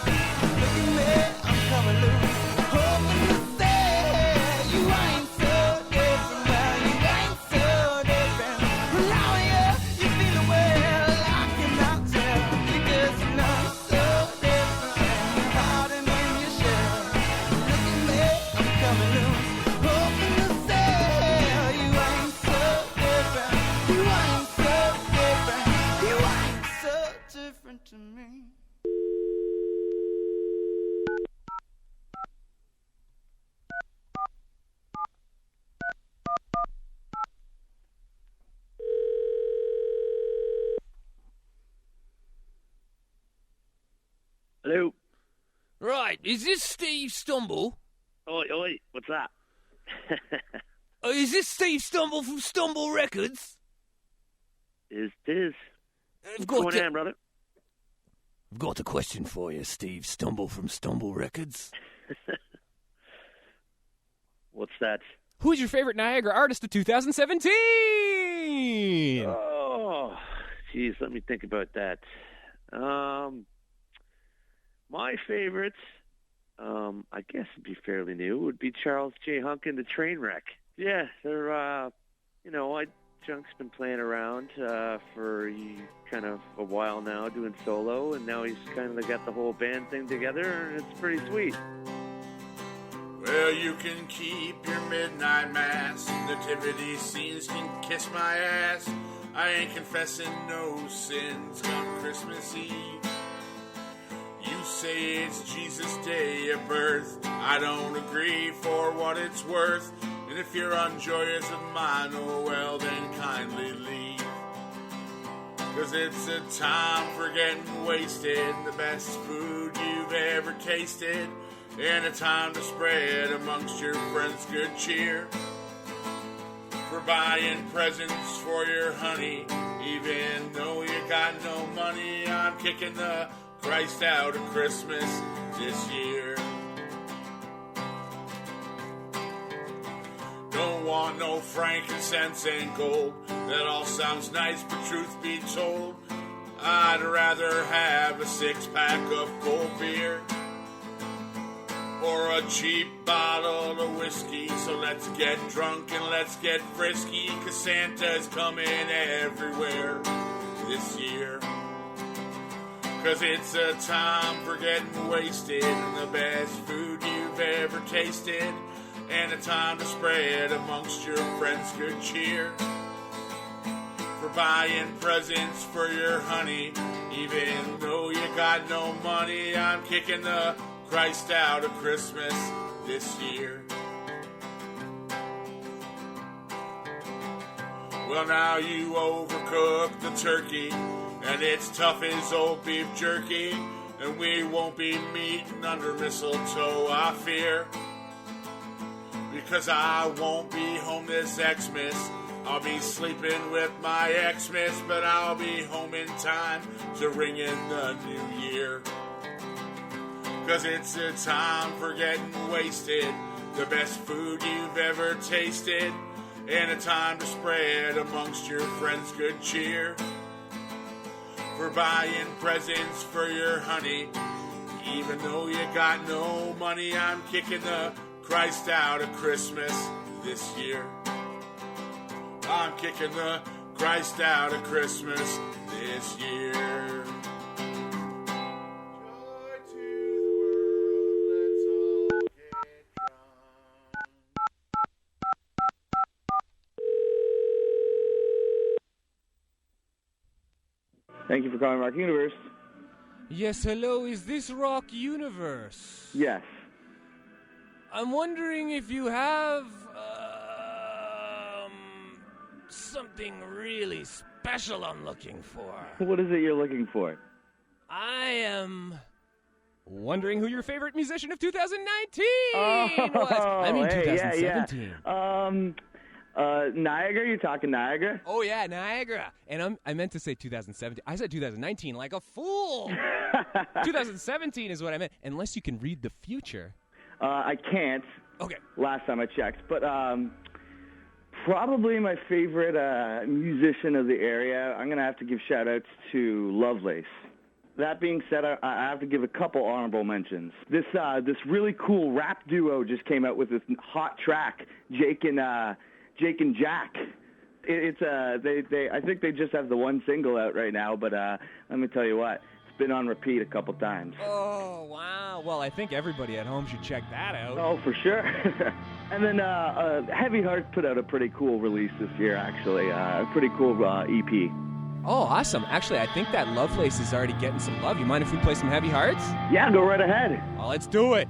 W: Look at me, I'm coming loose, hoping to say you ain't so different. Well, you ain't so different. Well, how are you feeling? Well, I cannot tell, because you look so different. You're hiding in your shell. Look at me, I'm coming loose, hoping to say you ain't so different. You ain't so different. You ain't so different to me.
R: Hello.
N: Right, is this Steve Stumble?
R: Oi, oi, what's that?
N: Is this Steve Stumble from Stumble Records?
R: Is this?
N: I've
R: What's
N: got
R: going on, brother?
N: I've got a question for you, Steve Stumble from Stumble Records.
R: What's that?
N: Who's your favorite Niagara artist of 2017?
R: Oh, geez, let me think about that. My favorites, I guess it'd be fairly new, would be Charles J. Hunk and the Trainwreck. Yeah, they're, Junk's been playing around for kind of a while now, doing solo, and now he's kind of got the whole band thing together, and it's pretty sweet.
S: Well, you can keep your midnight mass. Nativity scenes can kiss my ass. I ain't confessing no sins come Christmas Eve. You say it's Jesus' day of birth. I don't agree for what it's worth. And if you're unjoyous of mine, oh well, then kindly leave. 'Cause it's a time for getting wasted, the best food you've ever tasted, and a time to spread amongst your friends good cheer. For buying presents for your honey, even though you got no money, I'm kicking the Christ out of Christmas this year. Don't want no frankincense and gold. That all sounds nice, but truth be told, I'd rather have a 6-pack of cold beer or a cheap bottle of whiskey. So let's get drunk and let's get frisky, 'cause Santa's coming everywhere this year. 'Cause it's a time for getting wasted, and the best food you've ever tasted, and a time to spread amongst your friends good cheer. For buying presents for your honey, even though you got no money, I'm kicking the Christ out of Christmas this year. Well, now you overcook the turkey, and it's tough as old beef jerky, and we won't be meeting under mistletoe, I fear. Because I won't be home this Xmas. I'll be sleeping with my ex-miss, but I'll be home in time to ring in the new year. 'Cause it's a time for getting wasted, the best food you've ever tasted, and a time to spread amongst your friends good cheer. For buying presents for your honey, even though you got no money, I'm kicking the Christ out of Christmas this year. I'm kicking the Christ out of Christmas this year.
P: Thank you for calling Rock Universe.
N: Yes, hello, is this Rock Universe?
P: Yes.
N: I'm wondering if you have, something really special I'm looking for.
P: What is it you're looking for?
N: I am wondering who your favorite musician of 2019 was. I mean,
P: hey,
N: 2017.
P: Niagara? You talking Niagara?
N: Oh, yeah, Niagara. And I meant to say 2017. I said 2019 like a fool. 2017 is what I meant, unless you can read the future.
P: I can't.
N: Okay.
P: Last time I checked. But probably my favorite musician of the area, I'm going to have to give shout-outs to Lovelace. That being said, I have to give a couple honorable mentions. This really cool rap duo just came out with this hot track, Jake and Jack. I think they just have the one single out right now, but let me tell you what, it's been on repeat a couple times.
N: Oh, wow. Well, I think everybody at home should check that out.
P: Oh, for sure. And then Heavy Hearts put out a pretty cool release this year, actually. A pretty cool EP.
N: Oh, awesome. Actually, I think that Lovelace is already getting some love. You mind if we play some Heavy Hearts?
P: Yeah, go right ahead.
N: Oh, let's do it.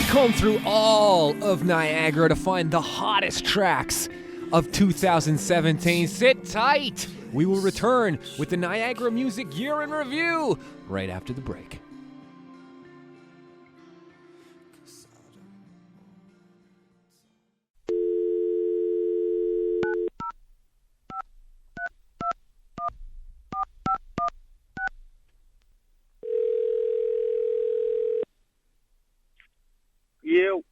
N: Comb through all of Niagara to find the hottest tracks of 2017. Sit tight. We will return with the Niagara Music Year in Review right after the break.
T: You.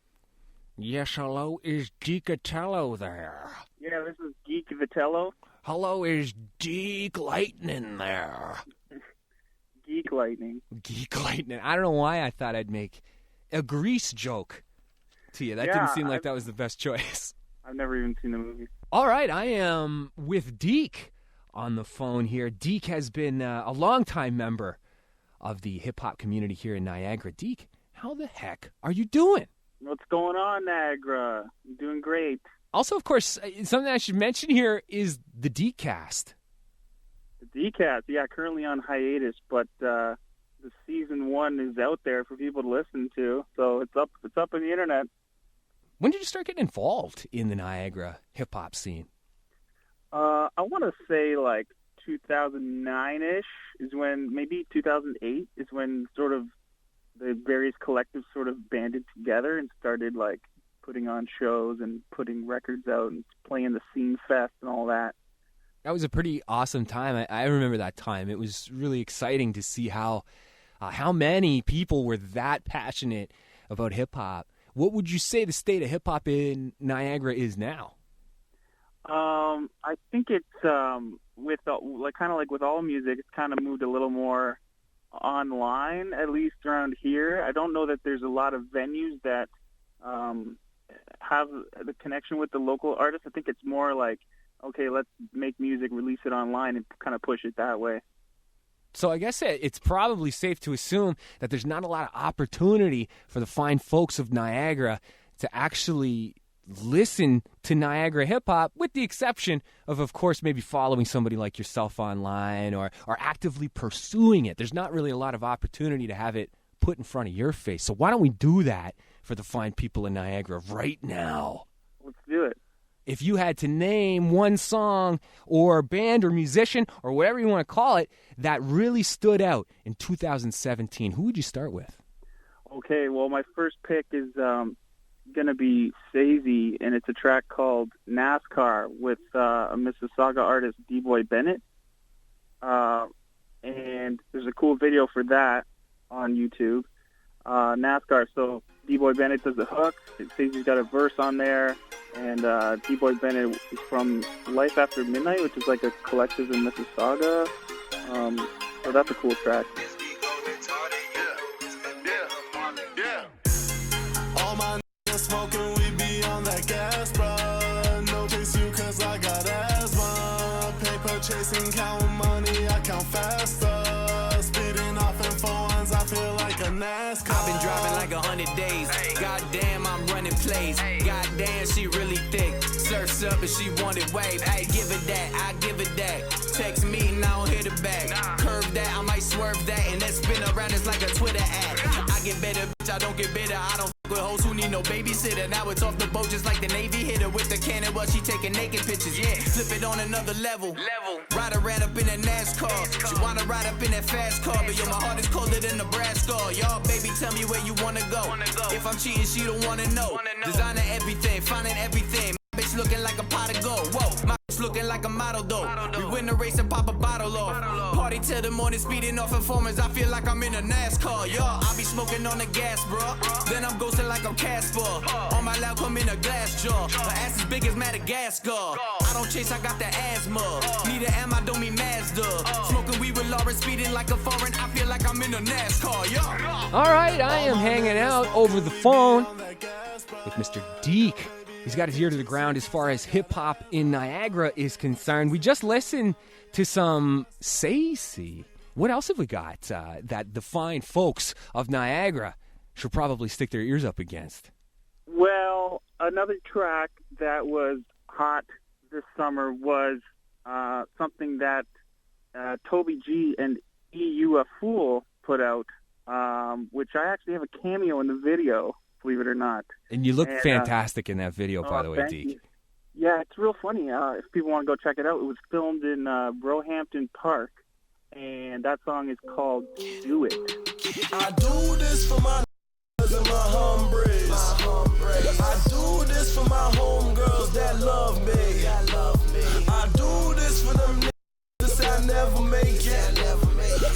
N: Yes, hello, is Geekatello there?
T: Yeah, this is Geek Vitello.
N: Hello, is Geek Lightning there?
T: Geek Lightning.
N: Geek Lightning. I don't know why I thought I'd make a Grease joke to you. That didn't seem like that was the best choice.
T: I've never even seen the movie.
N: All right, I am with Deke on the phone here. Deke has been a longtime member of the hip-hop community here in Niagara. Deke, how the heck are you doing?
T: What's going on, Niagara? I'm doing great.
N: Also, of course, something I should mention here is the Decast.
T: The Decast, yeah, currently on hiatus, but the season 1 is out there for people to listen to, so it's up on the internet.
N: When did you start getting involved in the Niagara hip-hop scene?
T: I want to say like 2009-ish is when, maybe 2008 is when sort of the various collectives sort of banded together and started like putting on shows and putting records out and playing the Scene Fest and all that.
N: That was a pretty awesome time. I remember that time. It was really exciting to see how many people were that passionate about hip-hop. What would you say the state of hip-hop in Niagara is now?
T: I think it's with kind of like with all music, it's kind of moved a little more online, at least around here. I don't know that there's a lot of venues that have the connection with the local artists. I think it's more like, okay, let's make music, release it online, and kind of push it that way.
N: So I guess it's probably safe to assume that there's not a lot of opportunity for the fine folks of Niagara to actually listen to Niagara hip-hop, with the exception of course, maybe following somebody like yourself online or actively pursuing it. There's not really a lot of opportunity to have it put in front of your face. So why don't we do that for the fine people in Niagara right now?
T: Let's do it.
N: If you had to name one song or band or musician or whatever you want to call it that really stood out in 2017, who would you start with?
T: Okay, well, my first pick is going to be Sazy, and it's a track called NASCAR with a Mississauga artist, D-Boy Bennett. And there's a cool video for that on YouTube. NASCAR, so D-Boy Bennett does the hook. Sazy's got a verse on there. And D-Boy Bennett is from Life After Midnight, which is like a collective in Mississauga. So that's a cool track.
C: All my niggas smoking, we be on that gas, bruh. No chase you cause I got asthma. Paper chasing, counting money, I count faster. Speeding off in 4-1s, I feel like a NASCAR.
K: I've been driving like 100 days. Goddamn, I'm running plays. Goddamn, she really thick. Surfs up and she wanted wave. Hey, give it that, I give it that. Text me and I don't hit it back. Curve that, I might swerve that. And then spin around, it's like a Twitter ad. I get better, bitch, I don't get bitter. I don't f with hoes who need no babysitter. Now it's off the boat just like the Navy hitter with the cannon while she taking naked pictures. Yeah, flip it on another level. Ride around up in that NASCAR. She wanna ride up in that fast car. But yo, my heart is colder than Nebraska. Y'all, baby, tell me where you wanna go. If I'm cheating, she don't wanna know. Designing everything, finding everything. Bitch looking like a pot of gold. Whoa, my bitch looking like a model though. We win the race and pop a bottle off. Party till the morning, speeding off informers. I feel like I'm in a NASCAR, y'all. I be smoking on the gas, bruh. Then I'm ghosting like I'm Casper. On my lap, come in a glass jar. Her ass as big as Madagascar. I don't chase, I got the asthma. Need an M, I don't mean Mazda. Smoking weed with Lauren, speeding like a foreign. I feel like I'm in a NASCAR, y'all.
N: All right, I am hanging out over the phone with Mr. Deke. He's got his ear to the ground as far as hip-hop in Niagara is concerned. We just listened to some Sazy. What else have we got that the fine folks of Niagara should probably stick their ears up against?
T: Well, another track that was hot this summer was something that Thoby G and EU Afool put out, which I actually have a cameo in the video, believe it or not.
N: And you look fantastic in that video, by the way, Deke.
T: You. Yeah, it's real funny. If people want to go check it out, it was filmed in Roehampton Park, and that song is called Do It.
C: I do this for my and my hombres. I do this for my homegirls that love me. I do this for them niggas that never make it.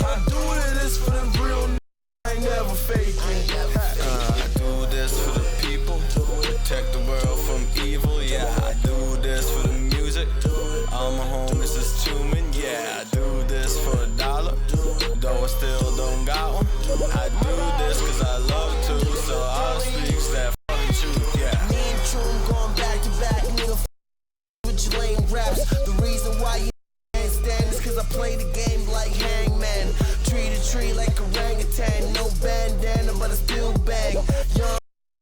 C: I do this for them real niggas I ain't never faking.
O: I do this for the people, protect the world from evil. Yeah, I do this for the music. All my homies is human. Yeah, I do this for $1, though I still don't got one. I do this cause I love to, so I'll speak that fucking truth. Yeah.
C: Me and Troom going back to back, nigga. With your lame raps. The reason why you can't stand is cause I play the game like Hangman. Tree to tree like orangutan. No bandana, but I still bang. Young,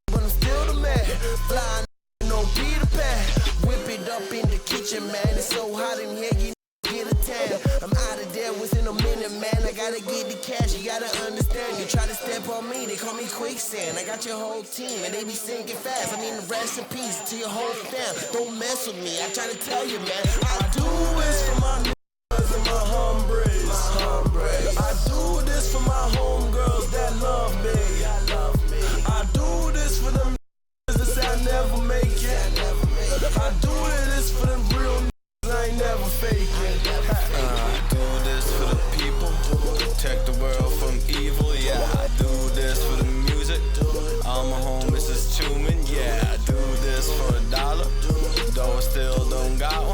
C: but I'm still the man. Flying, no Peter Pan. Whip it up in the kitchen, man. It's so hot in here, you get a tan. I'm out of there within a minute, man. I gotta get the cash, you gotta understand. You try to step on me, they call me quicksand. I got your whole team, and they be sinking fast. I mean, rest in peace to your whole fam. Don't mess with me, I try to tell you, man. I do this for my niggas and my hombres. I do this for my homegirls that love me. I do this for them niggas that never make it. I do this for them real niggas I ain't never faking.
O: I do this for the people, protect the world from evil. Yeah, I do this for the music. All my homies is human. Yeah, I do this for $1, though I still don't got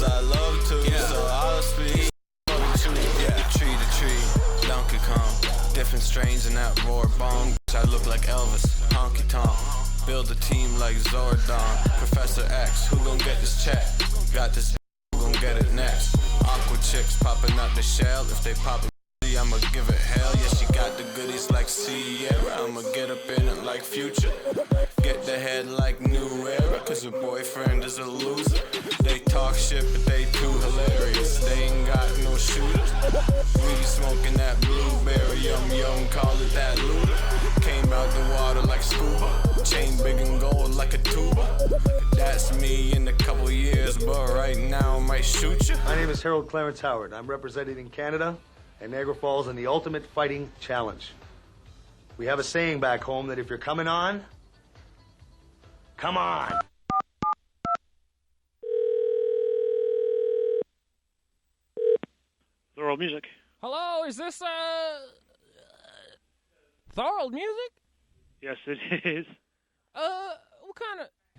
O: I love to, so I'll speak. Tree to tree, Donkey Kong. Different strains in that roar bong. I look like Elvis, honky tonk. Build a team like Zordon. Professor X, who gon' get this check? Got this, who gon' get it next? Aqua chicks popping out the shell. If they pop it, I'ma give it hell. Yeah, she got the goodies like Sierra. I'ma get up in it like Future. Get the head like New Era. Cause her boyfriend is a loser. They talk shit, but they too hilarious. They ain't got no shooters. We be smoking that blueberry, yum, call it that looter. Came out the water like scuba. Chain big and gold like a tuba. That's me in a couple years, but right now I might shoot you.
A: My name is Harold Clarence Howard. I'm representing Canada and Niagara Falls in the Ultimate Fighting Challenge. We have a saying back home that if you're coming on, come on.
B: Thorold Music.
N: Hello, is this Thorold Music?
B: Yes, it is.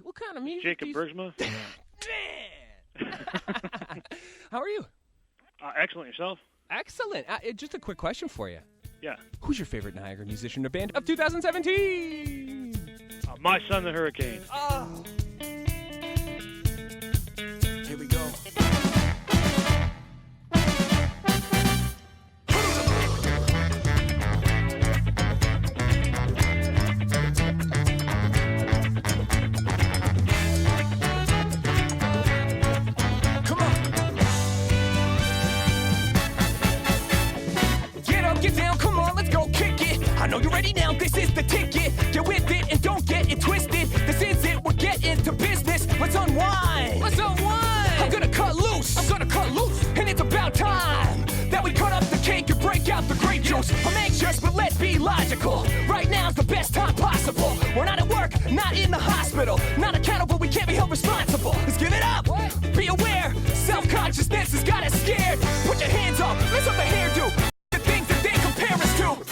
N: What kind of music?
B: Jacob Bergsma.
N: How are you?
B: Excellent. Yourself?
N: Excellent. Just a quick question for you.
B: Yeah.
N: Who's your favorite Niagara musician or band of 2017?
B: My Son the Hurricane.
N: Oh.
C: Here we go.
K: I know you're ready now, this is the ticket. Get with it and don't get it twisted. This is it, we're getting to business. Let's unwind.
N: Let's unwind.
K: I'm gonna cut loose. And it's about time that we cut up the cake and break out the grape juice. I'm anxious, but let's be logical. Right now's the best time possible. We're not at work, not in the hospital. Not accountable, we can't be held responsible. Let's give it up. Be aware. Self-consciousness has got us scared. Put your hands up, let's up the hairdo. The things that they compare us to.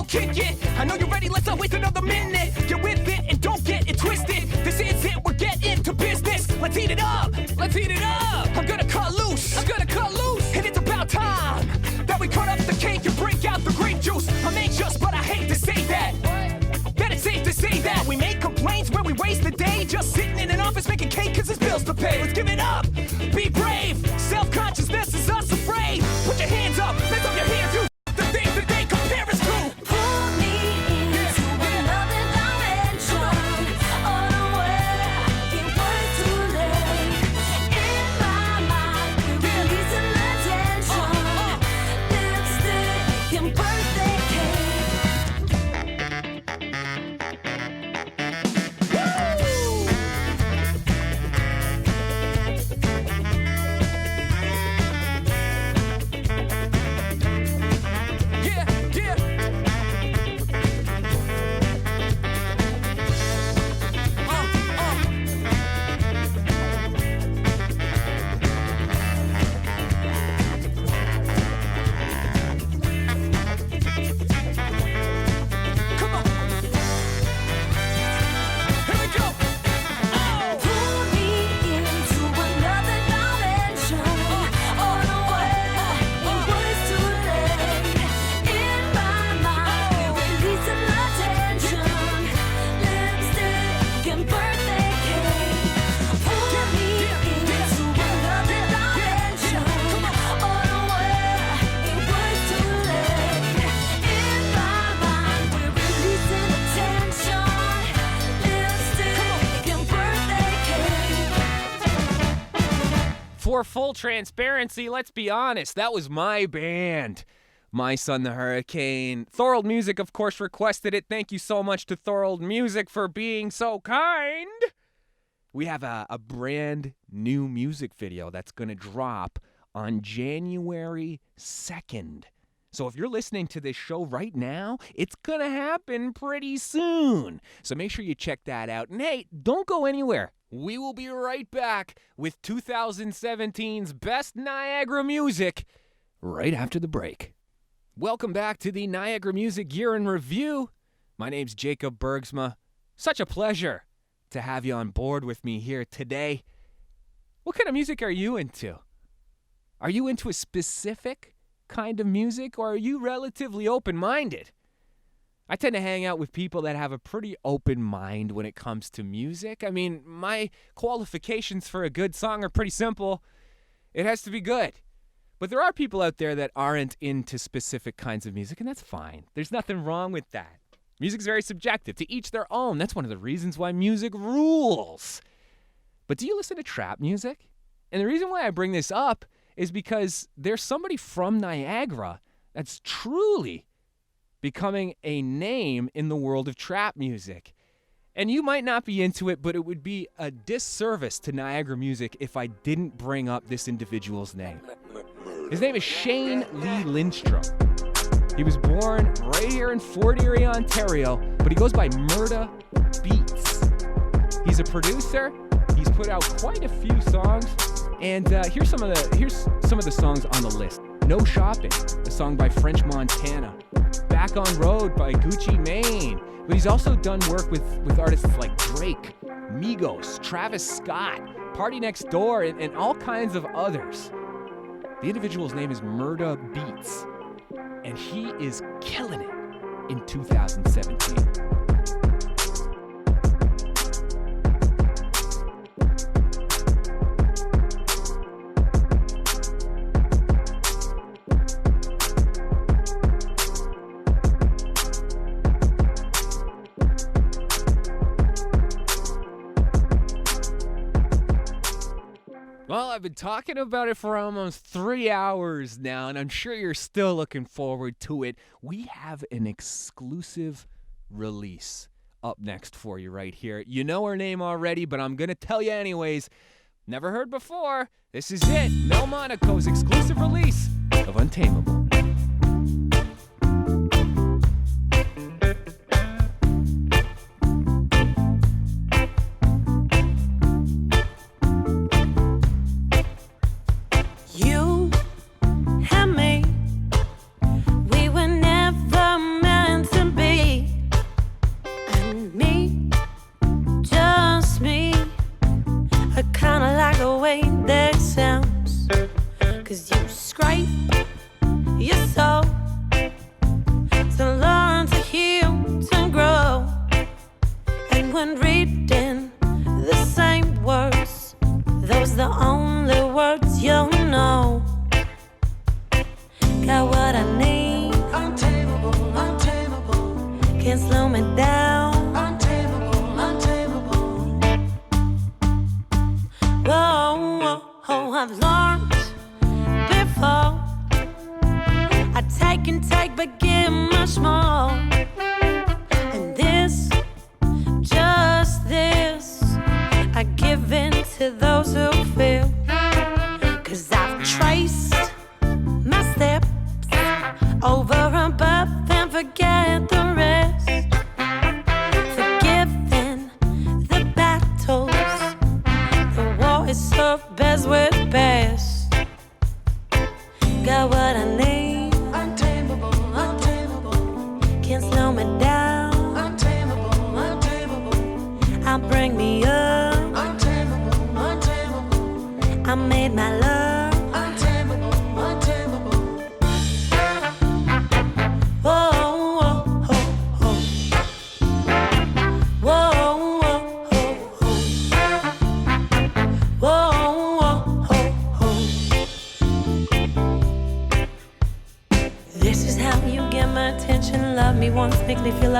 K: Kick it. I know you're ready, let's not waste another minute. Get with it and don't get it twisted. This is it, we're getting to business. Let's heat it up. I'm gonna cut loose. And it's about time that we cut up the cake and break out the grape juice. I'm anxious, but I hate to say that. That it's safe to say that. We make complaints where we waste the day just sitting in an office making cake cause there's bills to pay. Let's give it up. Be brave. Self-consciousness is us afraid. Put your hands up, let's up your hair, dude. The things that they compare us to.
N: For full transparency, let's be honest, that was my band. My Son the Hurricane. Thorold Music, of course, requested it. Thank you so much to Thorold Music for being so kind.
E: We have a brand new music video that's going to drop on January 2nd. So if you're listening to this show right now, it's going to happen pretty soon. So make sure you check that out. And hey, don't go anywhere. We will be right back with 2017's Best Niagara Music right after the break. Welcome back to the Niagara Music Year in Review. My name's Jacob Bergsma. Such a pleasure to have you on board with me here today. What kind of music are you into? Are you into a specific kind of music, or are you relatively open-minded? I tend to hang out with people that have a pretty open mind when it comes to music. I mean, my qualifications for a good song are pretty simple. It has to be good. But there are people out there that aren't into specific kinds of music, and that's fine. There's nothing wrong with that. Music's very subjective, to each their own. That's one of the reasons why music rules. But do you listen to trap music? And the reason why I bring this up is because there's somebody from Niagara that's truly becoming a name in the world of trap music. And you might not be into it, but it would be a disservice to Niagara music if I didn't bring up this individual's name. His name is Shane Lee Lindstrom. He was born right here in Fort Erie, Ontario, but he goes by MurdaBeats. He's a producer. He's put out quite a few songs. And here's some of the songs on the list. No Shopping, a song by French Montana. Back on Road by Gucci Mane. But he's also done work with artists like Drake, Migos, Travis Scott, Party Next Door, and all kinds of others. The individual's name is MurdaBeats, and he is killing it in 2017. Well, I've been talking about it for almost 3 hours now, and I'm sure you're still looking forward to it. We have an exclusive release up next for you right here. You know her name already, but I'm going to tell you anyways. Never heard before. This is it. Mel Monaco's exclusive release of Untamable.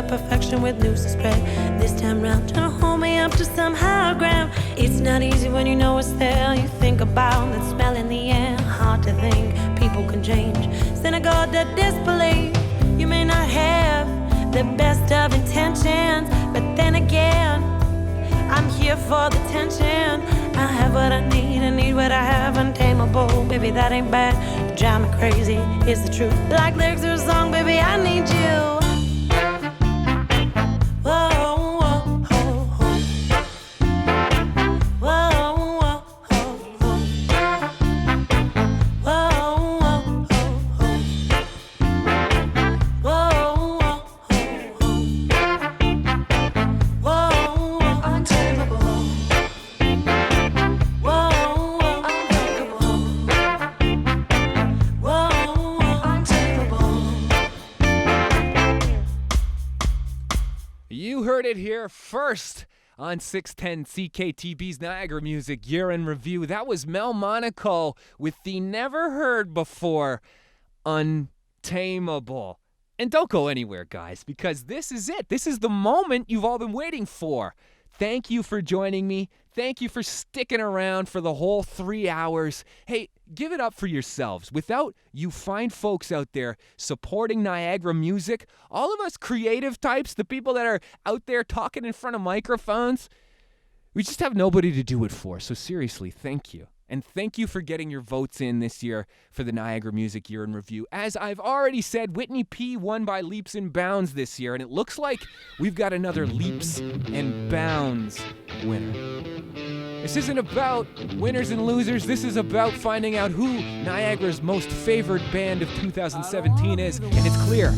I: Perfection with news to spread. This time round, trying to hold me up to some higher ground. It's not easy when you know it's there. You think about that smell in the air. Hard to think people can change. Synagogue to disbelief. You may not have the best of intentions, but then again, I'm here for the tension. I have what I need what I have, untamable. Baby, that ain't bad. You drive me crazy, it's the truth. Like lyrics to a song, baby, I need you. Whoa, whoa, whoa, whoa. Whoa, whoa, whoa, whoa. Whoa, whoa, whoa, whoa. Whoa, whoa, untamable.
E: You heard it here first on 610 CKTB's Niagara Music Year in Review. That was Mel Monaco with the never heard before Untamable. And don't go anywhere, guys, because this is it. This is the moment you've all been waiting for. Thank you for joining me. Thank you for sticking around for the whole 3 hours. Hey, give it up for yourselves. Without you fine folks out there supporting Niagara music, all of us creative types, the people that are out there talking in front of microphones, we just have nobody to do it for. So seriously, thank you. And thank you for getting your votes in this year for the Niagara Music Year in Review. As I've already said, Whitney P won by leaps and bounds this year, and it looks like we've got another leaps and bounds winner. This isn't about winners and losers. This is about finding out who Niagara's most favored band of 2017 is, and it's clear.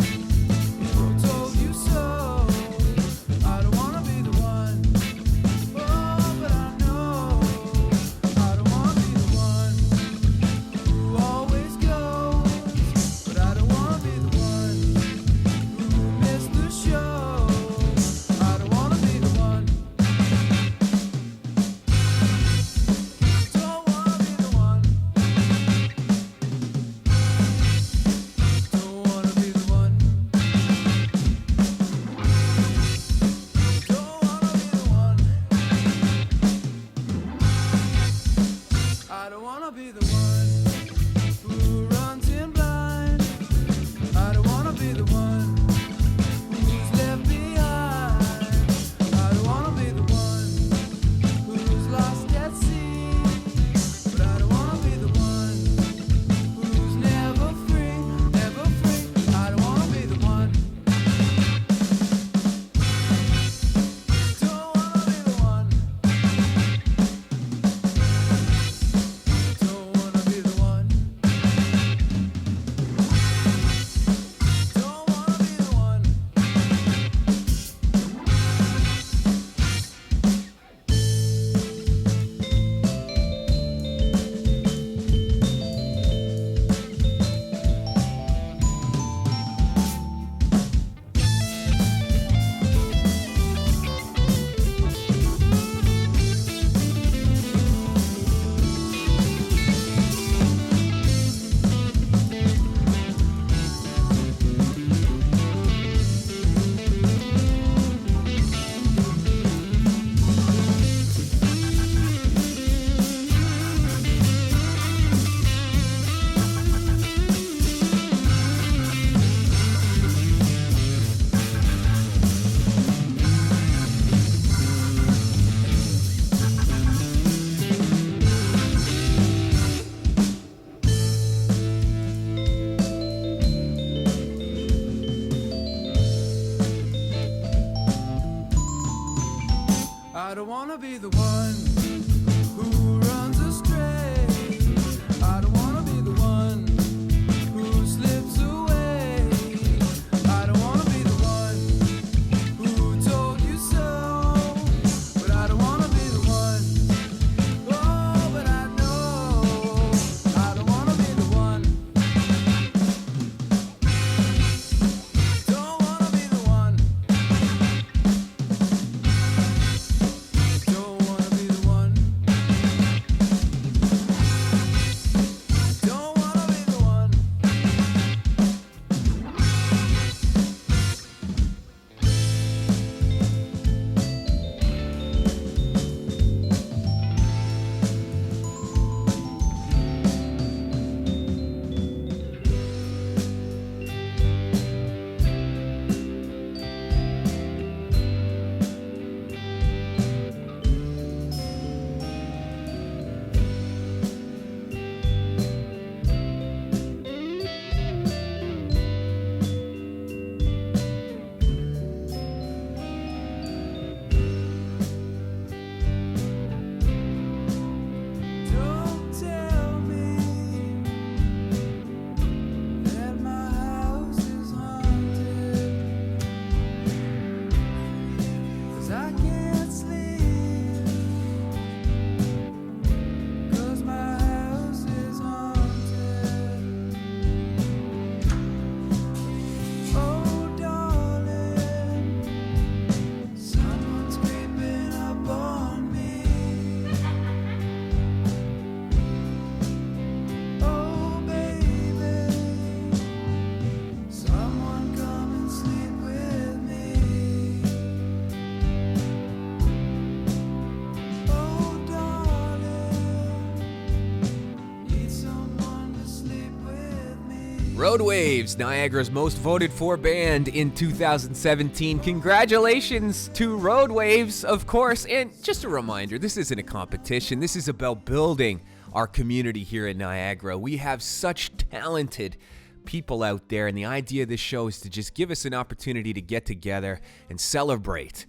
E: Road Waves, Niagara's most voted for band in 2017. Congratulations to Road Waves, of course. And just a reminder, this isn't a competition. This is about building our community here in Niagara. We have such talented people out there, and the idea of this show is to just give us an opportunity to get together and celebrate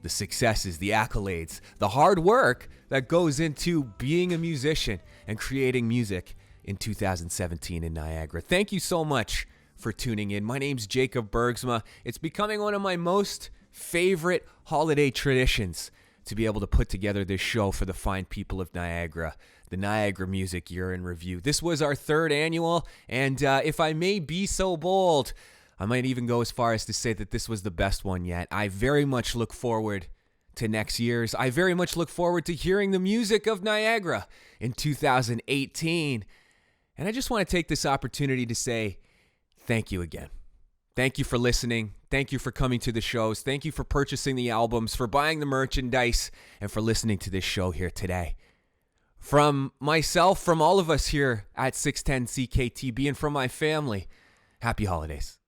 E: the successes, the accolades, the hard work that goes into being a musician and creating music in 2017 in Niagara. Thank you so much for tuning in. My name's Jacob Bergsma. It's becoming one of my most favorite holiday traditions to be able to put together this show for the fine people of Niagara, the Niagara Music Year in Review. This was our third annual, and if I may be so bold, I might even go as far as to say that this was the best one yet. I very much look forward to next year's. I very much look forward to hearing the music of Niagara in 2018. And I just want to take this opportunity to say thank you again. Thank you for listening. Thank you for coming to the shows. Thank you for purchasing the albums, for buying the merchandise, and for listening to this show here today. From myself, from all of us here at 610 CKTB, and from my family, happy holidays.